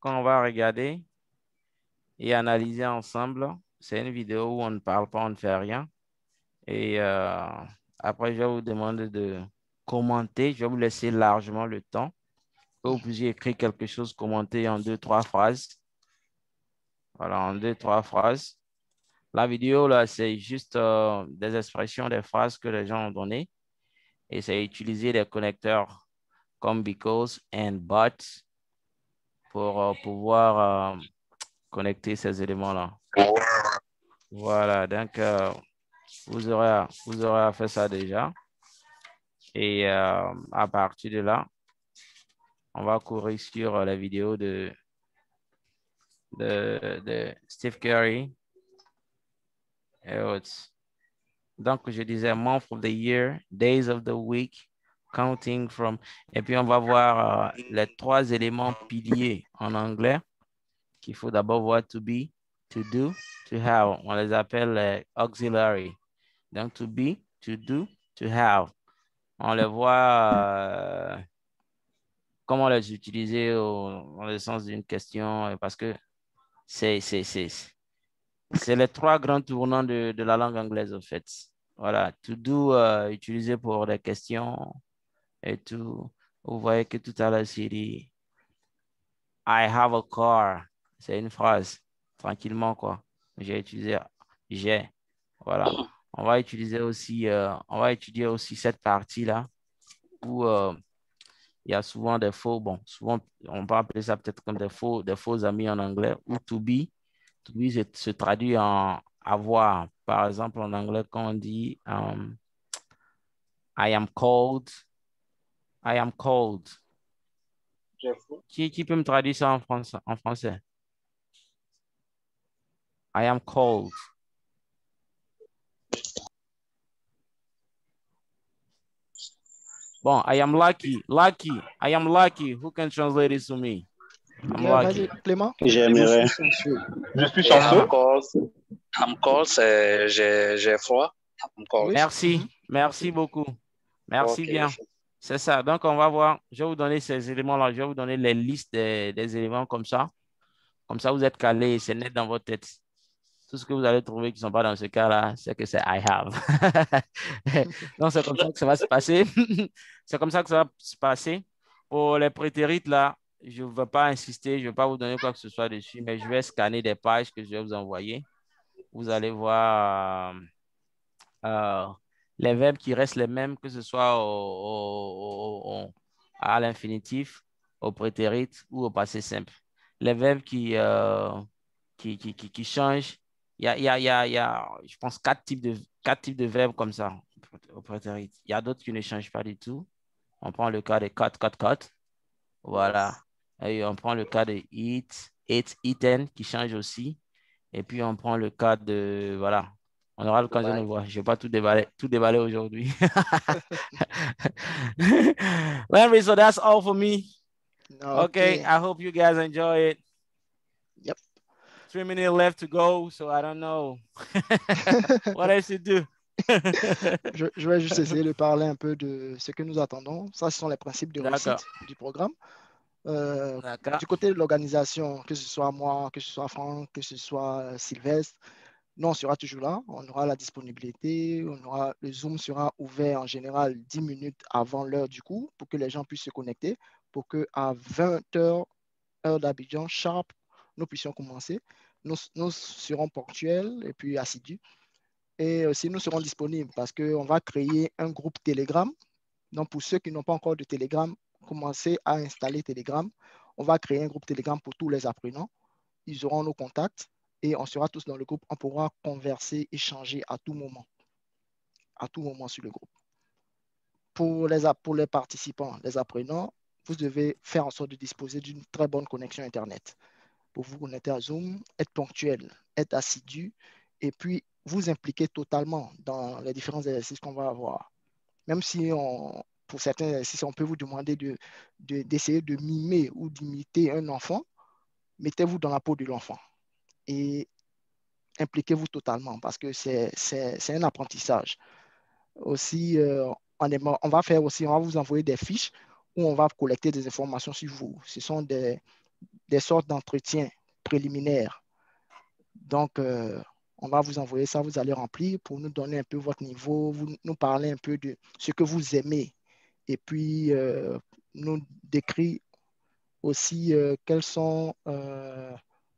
qu'on va regarder et analyser ensemble. C'est une vidéo où on ne parle pas, on ne fait rien. Et après, je vais vous demander de commenter. Je vais vous laisser largement le temps. Que vous puissiez écrire quelque chose, commenter en 2-3 phrases. Voilà, en 2-3 phrases. La vidéo, là, c'est juste des expressions, des phrases que les gens ont données. Et c'est utiliser des connecteurs comme because and but pour pouvoir connecter ces éléments-là. Voilà, donc vous aurez fait ça déjà. Et à partir de là, on va courir sur la vidéo de Steve Curry. Et autres. Donc, je disais month of the year, days of the week, counting from. Et puis, on va voir les 3 éléments piliers en anglais qu'il faut d'abord voir to be, to do, to have. On les appelle auxiliary. Donc, to be, to do, to have. On les voit comment les utiliser dans le sens d'une question parce que c'est les 3 grands tournants de la langue anglaise, en fait. Voilà, to do, utilisé pour des questions et tout. Vous voyez que tout à l'heure, c'est dit I have a car. C'est une phrase, tranquillement, quoi. J'ai utilisé j'ai. Voilà. On va utiliser aussi, on va étudier aussi cette partie-là où il y a souvent des faux, bon, souvent, on peut appeler ça peut-être comme des faux amis en anglais, ou to be. To be se traduit en avoir. Par exemple, en anglais, quand on dit I am cold. Qui peut me traduire ça en français? I am cold. Bon, I am lucky. I am lucky. Who can translate it to me? I'm lucky. Clément? J'aimerais. Je suis chanceux. I'm cold, c'est j'ai froid. Merci beaucoup. Merci bien. C'est ça. Donc, on va voir. Je vais vous donner ces éléments-là. Je vais vous donner les listes des éléments comme ça. Comme ça, vous êtes calé, c'est net dans votre tête. Tout ce que vous allez trouver qui ne sont pas dans ce cas-là, c'est que c'est I have. Donc, c'est comme ça que ça va se passer. C'est comme ça que ça va se passer. Pour les prétérites, là, je ne vais pas insister, je ne vais pas vous donner quoi que ce soit dessus, mais je vais scanner des pages que je vais vous envoyer. Vous allez voir les verbes qui restent les mêmes, que ce soit à l'infinitif, au prétérite ou au passé simple. Les verbes qui changent, il y a, je pense, quatre types de verbes comme ça au prétérite. Il y a d'autres qui ne changent pas du tout. On prend le cas de cut. Voilà. Et on prend le cas de eat, eaten, qui change aussi. Et puis, on prend le cas de, voilà, on aura l'occasion de voir. Je ne vais pas tout déballer aujourd'hui. Well, so that's all for me. Okay, I hope you guys enjoy it. Yep. 3 minutes left to go, so I don't know. What else to do? Je vais juste essayer de parler un peu de ce que nous attendons. Ça, ce sont les principes de réussite du programme. Du côté de l'organisation, que ce soit moi, que ce soit Franck, que ce soit Sylvestre, nous, on sera toujours là. On aura la disponibilité. Le Zoom sera ouvert en général 10 minutes avant l'heure du cours pour que les gens puissent se connecter, pour qu'à 20h, heure d'Abidjan, sharp, nous puissions commencer. Nous serons ponctuels et puis assidus. Et aussi, nous serons disponibles parce qu'on va créer un groupe Telegram. Donc, pour ceux qui n'ont pas encore de Telegram, commencez à installer Telegram. On va créer un groupe Telegram pour tous les apprenants. Ils auront nos contacts et on sera tous dans le groupe. On pourra converser, échanger à tout moment sur le groupe. Pour les participants, les apprenants, vous devez faire en sorte de disposer d'une très bonne connexion Internet. Pour vous connecter à Zoom, être ponctuel, être assidu et puis vous impliquer totalement dans les différents exercices qu'on va avoir. Même si pour certains exercices, on peut vous demander d'essayer de mimer ou d'imiter un enfant, mettez-vous dans la peau de l'enfant et impliquez-vous totalement parce que c'est un apprentissage. Aussi, on va vous envoyer des fiches où on va collecter des informations sur vous. Ce sont des sortes d'entretiens préliminaires. Donc, on va vous envoyer ça, vous allez remplir pour nous donner un peu votre niveau, nous parler un peu de ce que vous aimez et puis nous décrire aussi quels sont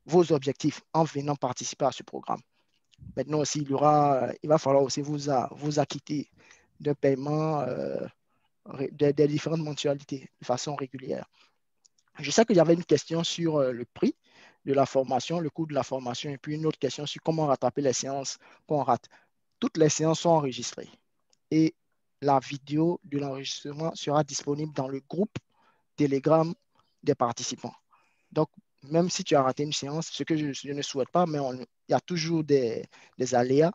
vos objectifs en venant participer à ce programme. Maintenant aussi, il va falloir aussi vous acquitter de paiement des différentes mensualités de façon régulière. Je sais qu'il y avait une question sur le prix de la formation, le coût de la formation, et puis une autre question sur comment rattraper les séances qu'on rate. Toutes les séances sont enregistrées et la vidéo de l'enregistrement sera disponible dans le groupe Telegram des participants. Donc, même si tu as raté une séance, ce que je ne souhaite pas, mais il y a toujours des aléas.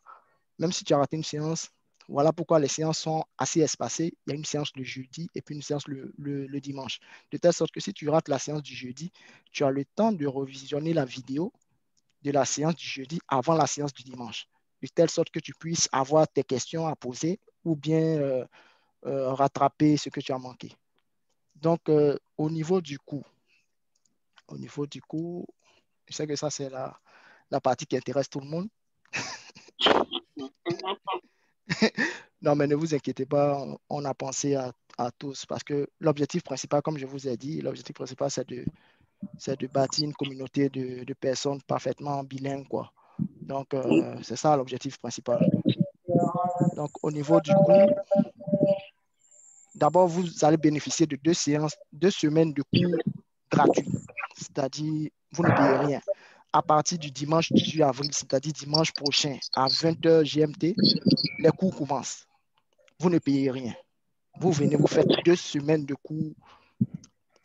Même si tu as raté une séance, voilà pourquoi les séances sont assez espacées. Il y a une séance le jeudi et puis une séance le dimanche. De telle sorte que si tu rates la séance du jeudi, tu as le temps de revisionner la vidéo de la séance du jeudi avant la séance du dimanche. De telle sorte que tu puisses avoir tes questions à poser ou bien rattraper ce que tu as manqué. Donc, au niveau du coût, je sais que ça, c'est la partie qui intéresse tout le monde. Non, mais ne vous inquiétez pas, on a pensé à tous parce que l'objectif principal, comme je vous ai dit, l'objectif principal, c'est de bâtir une communauté de personnes parfaitement bilingues, quoi. Donc, c'est ça l'objectif principal. Donc, au niveau du coût, d'abord, vous allez bénéficier de 2 semaines de cours gratuits, c'est-à-dire vous ne payez rien. À partir du dimanche 18 avril, c'est-à-dire dimanche prochain, à 20h GMT, les cours commencent. Vous ne payez rien. Vous venez, vous faites 2 semaines de cours.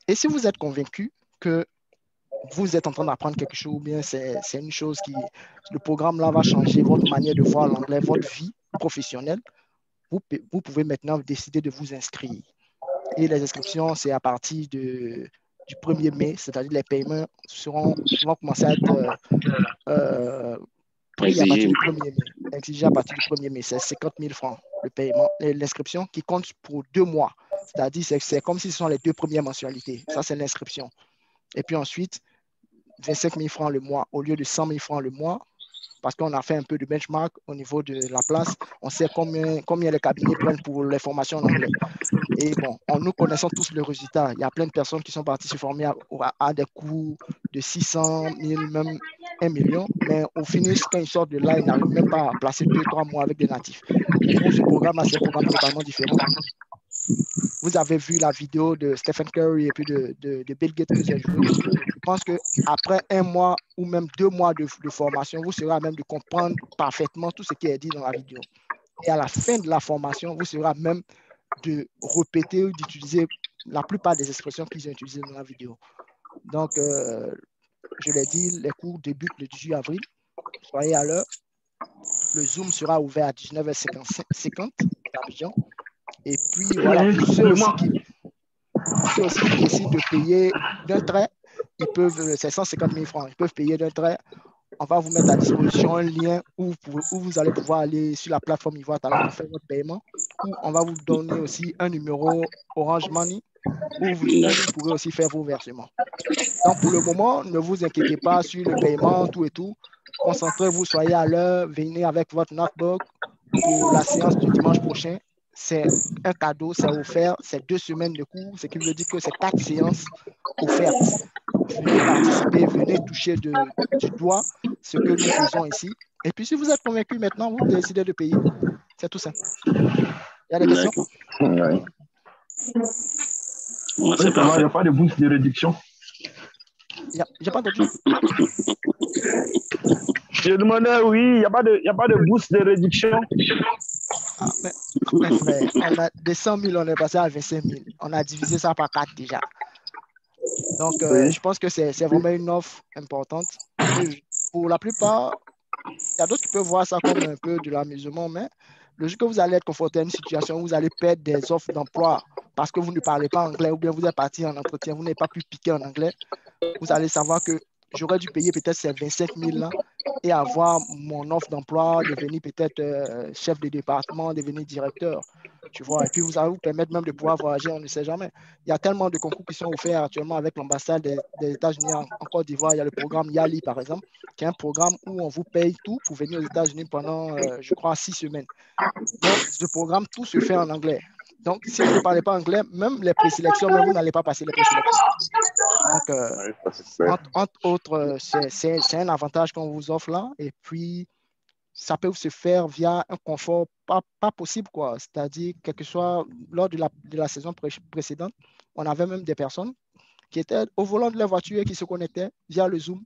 Et si vous êtes convaincu que vous êtes en train d'apprendre quelque chose, ou bien c'est une chose le programme là va changer votre manière de voir l'anglais, votre vie professionnelle, vous pouvez maintenant décider de vous inscrire. Et les inscriptions, c'est à partir du 1er mai, c'est-à-dire les paiements vont commencer à être pris à partir du 1er mai. Exigé à partir du 1er mai, c'est 50 000 francs le paiement, l'inscription qui compte pour 2 mois. C'est-à-dire, c'est comme si ce sont les 2 premières mensualités. Ça, c'est l'inscription. Et puis ensuite, 25 000 francs le mois au lieu de 100 000 francs le mois, parce qu'on a fait un peu de benchmark au niveau de la place. On sait combien les cabinets prennent pour les formations en anglais. Et bon, nous connaissons tous le résultat. Il y a plein de personnes qui sont parties se former à des coûts de 600 000, même 1 million. Mais au finish, quand ils sortent de là, ils n'arrivent même pas à placer 2-3 mois avec des natifs. Mais pour ce programme-là, c'est un programme totalement différent. Vous avez vu la vidéo de Stephen Curry et puis de Bill Gates que j'ai joué. Je pense qu'après 1 mois ou même 2 mois de formation, vous serez à même de comprendre parfaitement tout ce qui est dit dans la vidéo. Et à la fin de la formation, vous serez à même de répéter ou d'utiliser la plupart des expressions qu'ils ont utilisées dans la vidéo. Donc, je l'ai dit, les cours débutent le 18 avril. Soyez à l'heure. Le Zoom sera ouvert à 19h50 d'Abidjan. Et puis, voilà, pour ceux aussi qui décident de payer d'un trait, c'est 150 000 francs. Ils peuvent payer d'un trait. On va vous mettre à disposition un lien où vous allez pouvoir aller sur la plateforme Ivoire Talent pour faire votre paiement. Ou on va vous donner aussi un numéro Orange Money où vous pourrez aussi faire vos versements. Donc, pour le moment, ne vous inquiétez pas sur le paiement, tout et tout. Concentrez-vous, soyez à l'heure, venez avec votre notebook pour la séance du dimanche prochain. C'est un cadeau, c'est offert, c'est 2 semaines de cours, ce qui veut dire que c'est 4 séances offertes. Venez participer, venez toucher du doigt ce que nous faisons ici. Et puis, si vous êtes convaincu maintenant, vous décidez de payer. C'est tout simple. Il y a des questions? Il n'y a pas de bourse de réduction. J'ai pas entendu. Je demandais, oui, il n'y a pas de bourse de réduction. Ah, mais frère, on a de 100 000, on est passé à 25 000. On a divisé ça par 4 déjà. Donc, je pense que c'est vraiment une offre importante. Et pour la plupart, il y a d'autres qui peuvent voir ça comme un peu de l'amusement, mais le jour que vous allez être confronté à une situation où vous allez perdre des offres d'emploi parce que vous ne parlez pas anglais ou bien vous êtes parti en entretien, vous n'avez pas pu piquer en anglais, vous allez savoir que j'aurais dû payer peut-être ces 25 000 là et avoir mon offre d'emploi, devenir peut-être chef de département, devenir directeur. Tu vois, et puis vous allez vous permettre même de pouvoir voyager, on ne sait jamais. Il y a tellement de concours qui sont offerts actuellement avec l'ambassade des États-Unis en Côte d'Ivoire. Il y a le programme YALI, par exemple, qui est un programme où on vous paye tout pour venir aux États-Unis pendant, je crois, 6 semaines. Donc, ce programme, tout se fait en anglais. Donc, si vous ne parlez pas anglais, même les présélections, même vous n'allez pas passer les présélections. Donc, entre autres, c'est un avantage qu'on vous offre là. Et puis, ça peut se faire via un confort pas possible, quoi. C'est-à-dire, quel que soit lors de la saison précédente, on avait même des personnes qui étaient au volant de leur voiture et qui se connectaient via le Zoom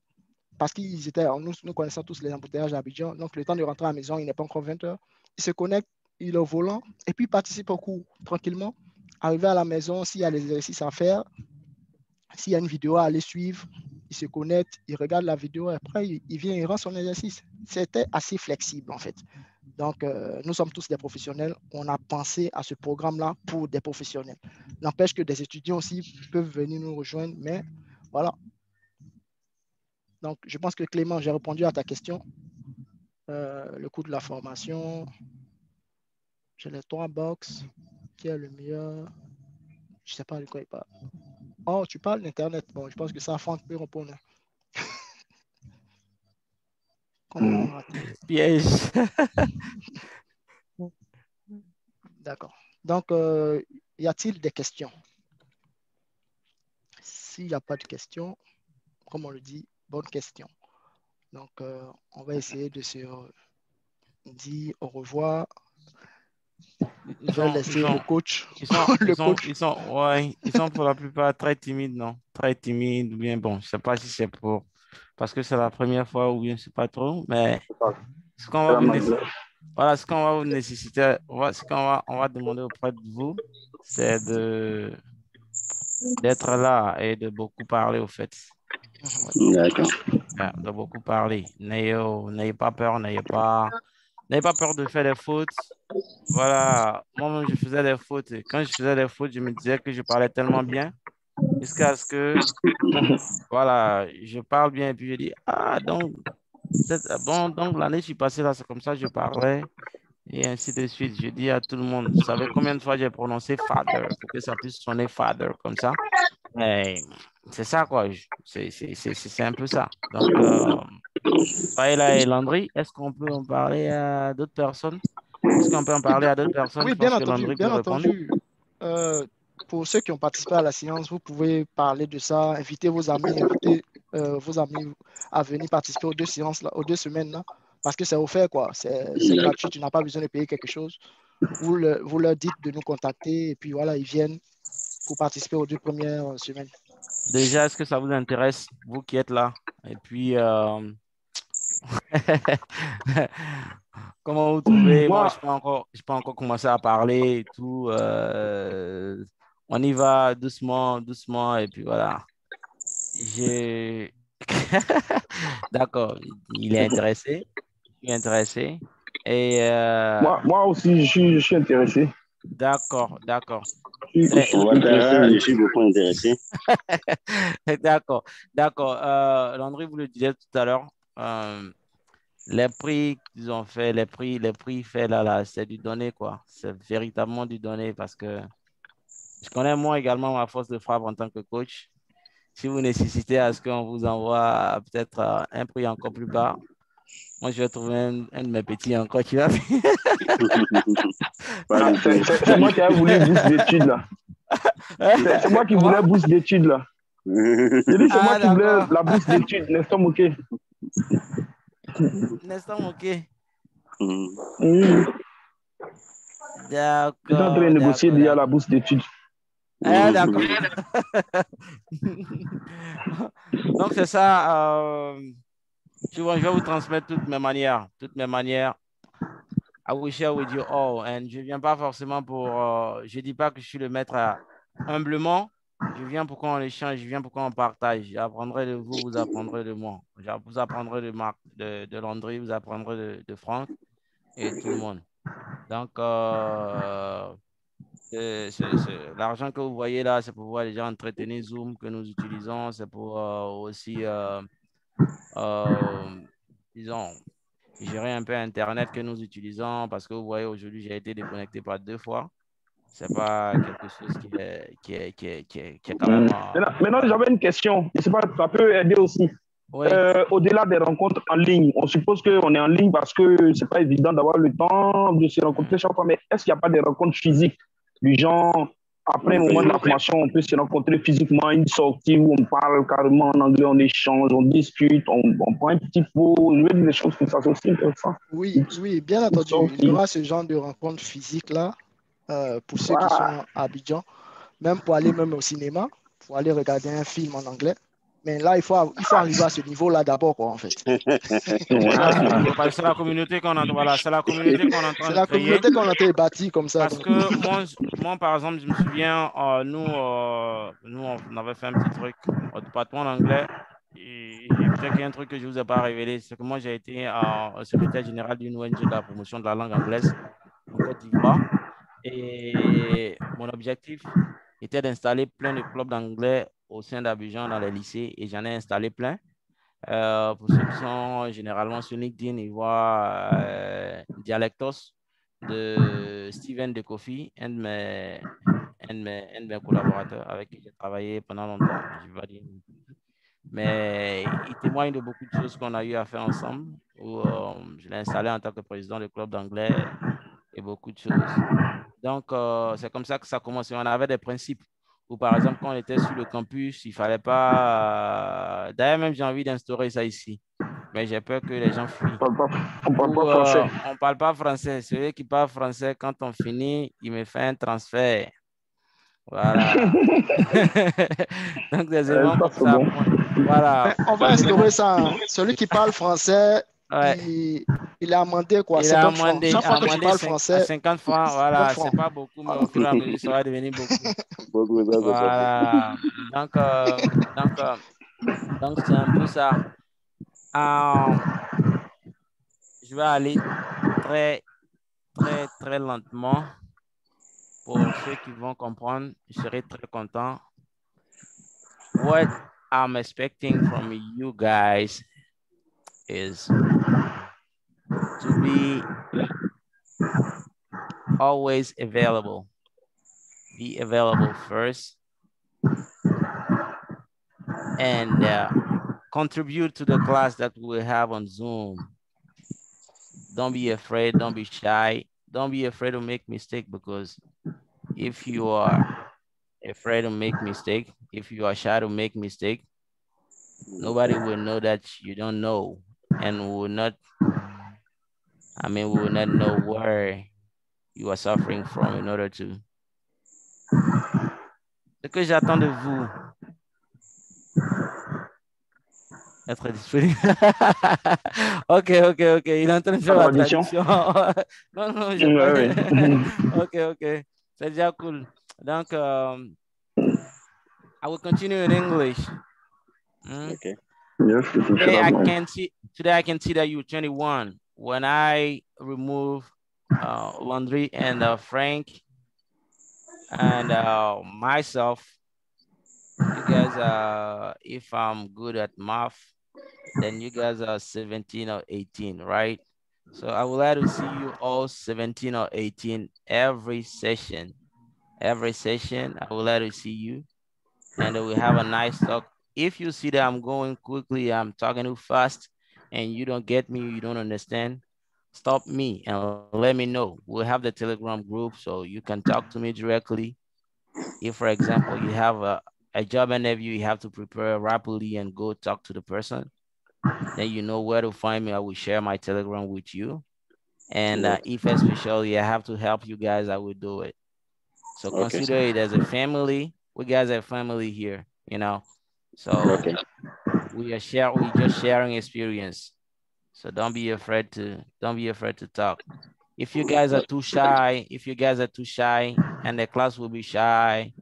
parce qu'ils étaient, nous connaissons tous les embouteillages à Abidjan. Donc, le temps de rentrer à la maison, il n'est pas encore 20 heures. Ils se connectent, il est au volant et puis il participe au cours tranquillement. Arrivé à la maison, s'il y a des exercices à faire, s'il y a une vidéo à aller suivre, il se connecte, il regarde la vidéo, et après, il vient, il rend son exercice. C'était assez flexible, en fait. Donc, nous sommes tous des professionnels. On a pensé à ce programme-là pour des professionnels. N'empêche que des étudiants aussi peuvent venir nous rejoindre, mais voilà. Donc, je pense que Clément, j'ai répondu à ta question. Le coût de la formation. J'ai les 3 box. Qui est le meilleur? Je ne sais pas de quoi il parle. Oh, tu parles d'Internet. Bon, je pense que ça, Franck peut répondre. Piège. D'accord. Donc, y a-t-il des questions? S'il n'y a pas de questions, comme on le dit, bonne question. Donc, on va essayer de se dire au revoir. Je vais laisser le coach. Ils sont pour la plupart très timides, non? Très timides, ou bien bon, je ne sais pas si c'est parce que c'est la première fois ou bien je ne sais pas trop, mais ce qu'on va vous nécessiter, voilà, ce qu'on va vous nécessiter, on va demander auprès de vous, c'est d'être là et de beaucoup parler au fait. D'accord. De beaucoup parler. N'ayez pas peur, n'ayez pas peur de faire des fautes. Voilà, moi-même, je faisais des fautes. Et quand je faisais des fautes, je me disais que je parlais tellement bien jusqu'à ce que, voilà, je parle bien et puis je dis, ah, donc l'année, je suis passé là, c'est comme ça, je parlais. Et ainsi de suite. Je dis à tout le monde, vous savez combien de fois j'ai prononcé father pour que ça puisse sonner father comme ça. Mais c'est ça, quoi. C'est un peu ça. Donc, Faïla et Landry, est-ce qu'on peut en parler à d'autres personnes? Est-ce qu'on peut en parler à d'autres personnes? Oui, Je pense que Landry peut bien répondre. entendu. Pour ceux qui ont participé à la séance, vous pouvez parler de ça, inviter vos amis, vos amis à venir participer aux 2 séances, là, aux 2 semaines, là, parce que c'est offert, quoi. C'est gratuit, tu n'as pas besoin de payer quelque chose. Vous leur dites de nous contacter et puis voilà, ils viennent pour participer aux 2 premières semaines. Déjà, est-ce que ça vous intéresse, vous qui êtes là? Et puis, comment vous trouvez? Moi, je n'ai pas encore commencé à parler et tout. On y va doucement, doucement, et puis voilà. D'accord, il est intéressé. Je suis intéressé. Et, moi aussi, je suis intéressé. D'accord, d'accord. Je suis beaucoup intéressé. D'accord, d'accord. Landry vous le disait tout à l'heure. Les prix qu'ils ont fait, les prix faits là, c'est du donné, quoi. C'est véritablement du donné parce que je connais moi également ma force de frappe en tant que coach. Si vous nécessitez à ce qu'on vous envoie peut-être un prix encore plus bas, moi je vais trouver un de mes petits encore qui va. C'est moi qui ai voulu bourse d'études là. C'est moi qui voulais bourse d'études là. J'ai dit c'est moi qui voulais la bourse d'études, Nestor Moquet. Nestor Moquet. D'accord. Je suis en train de négocier déjà la bourse d'études. D'accord. Donc c'est ça. Je vais vous transmettre toutes mes manières. I will share with you all. And je ne viens pas forcément pour... je ne dis pas que je suis le maître humblement. Je viens pour qu'on échange, je viens pour qu'on partage. J'apprendrai de vous, vous apprendrez de moi. Vous apprendrez de Marc, de Landry, vous apprendrez de Franck et tout le monde. Donc, l'argent que vous voyez là, c'est pour pouvoir déjà entretenir Zoom que nous utilisons. C'est pour aussi, disons, gérer un peu Internet que nous utilisons parce que vous voyez, aujourd'hui, j'ai été déconnecté par 2 fois. Ce n'est pas quelque chose qui est quand même... Maintenant, j'avais une question. Je sais pas, ça peut aider aussi. Oui. Au-delà des rencontres en ligne, on suppose qu'on est en ligne parce que ce n'est pas évident d'avoir le temps de se rencontrer chaque fois, mais est-ce qu'il n'y a pas des rencontres physiques du genre, après un moment de la formation, on peut se rencontrer physiquement, une sortie où on parle carrément en anglais, on échange, on discute, on prend un petit pot, je veux dire des choses comme ça, c'est aussi intéressant. Oui, bien entendu. Il y aura ce genre de rencontres physiques-là pour ceux qui sont à Abidjan, même pour aller même au cinéma, pour aller regarder un film en anglais. Mais là, il faut arriver à ce niveau-là d'abord, quoi, en fait. C'est la communauté qu'on a, voilà, c'est la communauté qu'on est en train de créer. C'est la communauté qu'on a été bâtie comme ça. Parce que moi, par exemple, je me souviens, nous, on avait fait un petit truc au département d'anglais. Et peut-être qu'il y a un truc que je ne vous ai pas révélé, c'est que moi, j'ai été secrétaire général d'une ONG de la promotion de la langue anglaise en Côte d'Ivoire. Et mon objectif était d'installer plein de clubs d'anglais au sein d'Abidjan dans les lycées et j'en ai installé plein. Pour ceux qui sont généralement sur LinkedIn, ils voient Dialectos de Steven de Kofi, un de mes collaborateurs avec qui j'ai travaillé pendant longtemps. Je vais dire. Mais il témoigne de beaucoup de choses qu'on a eu à faire ensemble. Où, je l'ai installé en tant que président du club d'anglais et beaucoup de choses. Donc, c'est comme ça que ça commence. On avait des principes où, par exemple, quand on était sur le campus, il ne fallait pas... D'ailleurs, même j'ai envie d'instaurer ça ici. Mais j'ai peur que les gens fuient. On ne parle pas français. On ne parle pas français. Celui qui parle français, quand on finit, il me fait un transfert. Voilà. Donc, des éléments comme ça. Voilà. On va instaurer ça. Hein. Celui qui parle français... Ouais. Il a amendé quoi? Il a amendé, chaque fois que tu parles français, 50 francs, voilà, c'est pas beaucoup, mais au fur et à mesure, ça va devenir beaucoup. Voilà. Donc, c'est un peu ça. Je vais aller très, très, très lentement. Pour ceux qui vont comprendre, je serai très content. What I'm expecting from you guys is to be Always available. Be available first. And contribute to the class that we have on Zoom. Don't be afraid, don't be shy. Don't be afraid to make mistake, because if you are afraid to make mistake, if you are shy to make mistake, nobody will know that you don't know, and will not, we will not know where you are suffering from in order to. Ce que j'attends de vous, être disponible. Ok. Il est en train de faire la traduction. Non, j'ai pas. Ok. C'est déjà cool. Donc, I will continue in English. Okay. Yes, Today I can see that you're 21. When I remove Laundry and Frank and myself, you guys, if I'm good at math, then you guys are 17 or 18, right? So I would like to see you all 17 or 18 every session. Every session, I would like to see you, and we have a nice talk. If you see that I'm going quickly, I'm talking too fast, and you don't get me, you don't understand, stop me and let me know. We'll have the Telegram group, so you can talk to me directly. If, for example, you have a job interview, you have to prepare rapidly and go talk to the person, then you know where to find me. I will share my Telegram with you. And if especially I have to help you guys, I will do it. So consider it as a family. We guys are family here, you know. So we just sharing experience. So don't be afraid to talk. If you guys are too shy, and the class will be shy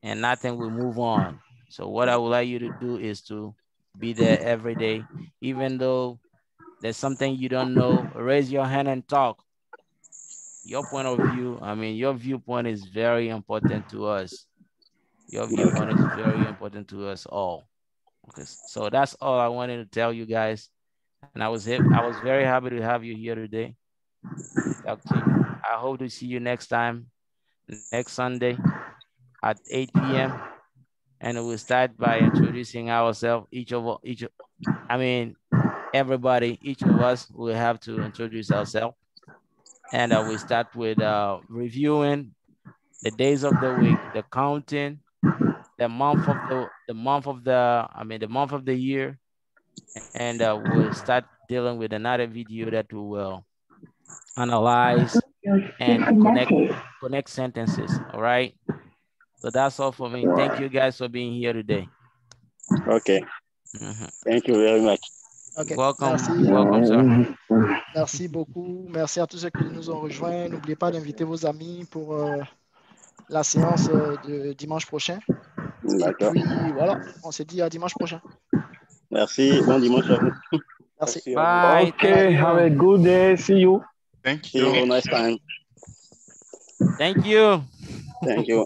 and nothing will move on. So what I would like you to do is to be there every day. Even though there's something you don't know, raise your hand and talk. Your point of view, your viewpoint is very important to us. Your viewpoint is very important to us all. Okay, so that's all I wanted to tell you guys. And I was very happy to have you here today. Talk to you. I hope to see you next time, next Sunday at 8 p.m. And we'll start by introducing ourselves. Everybody, each of us will have to introduce ourselves. And we start with reviewing the days of the week, the counting, the month of the year, and we'll start dealing with another video that we will analyze and connect sentences. All right. So that's all for me. Thank you guys for being here today. Okay. Thank you very much. Okay. Welcome, merci. Welcome, sir. Merci beaucoup. Merci à tous ceux qui nous ont rejoints. N'oubliez pas d'inviter vos amis pour la séance de dimanche prochain. Et puis voilà, on se dit à dimanche prochain. Merci. Bon dimanche à vous. Merci. Bye. Okay. Have a good day. See you. Thank you. See you. Have a nice time. Thank you. Thank you.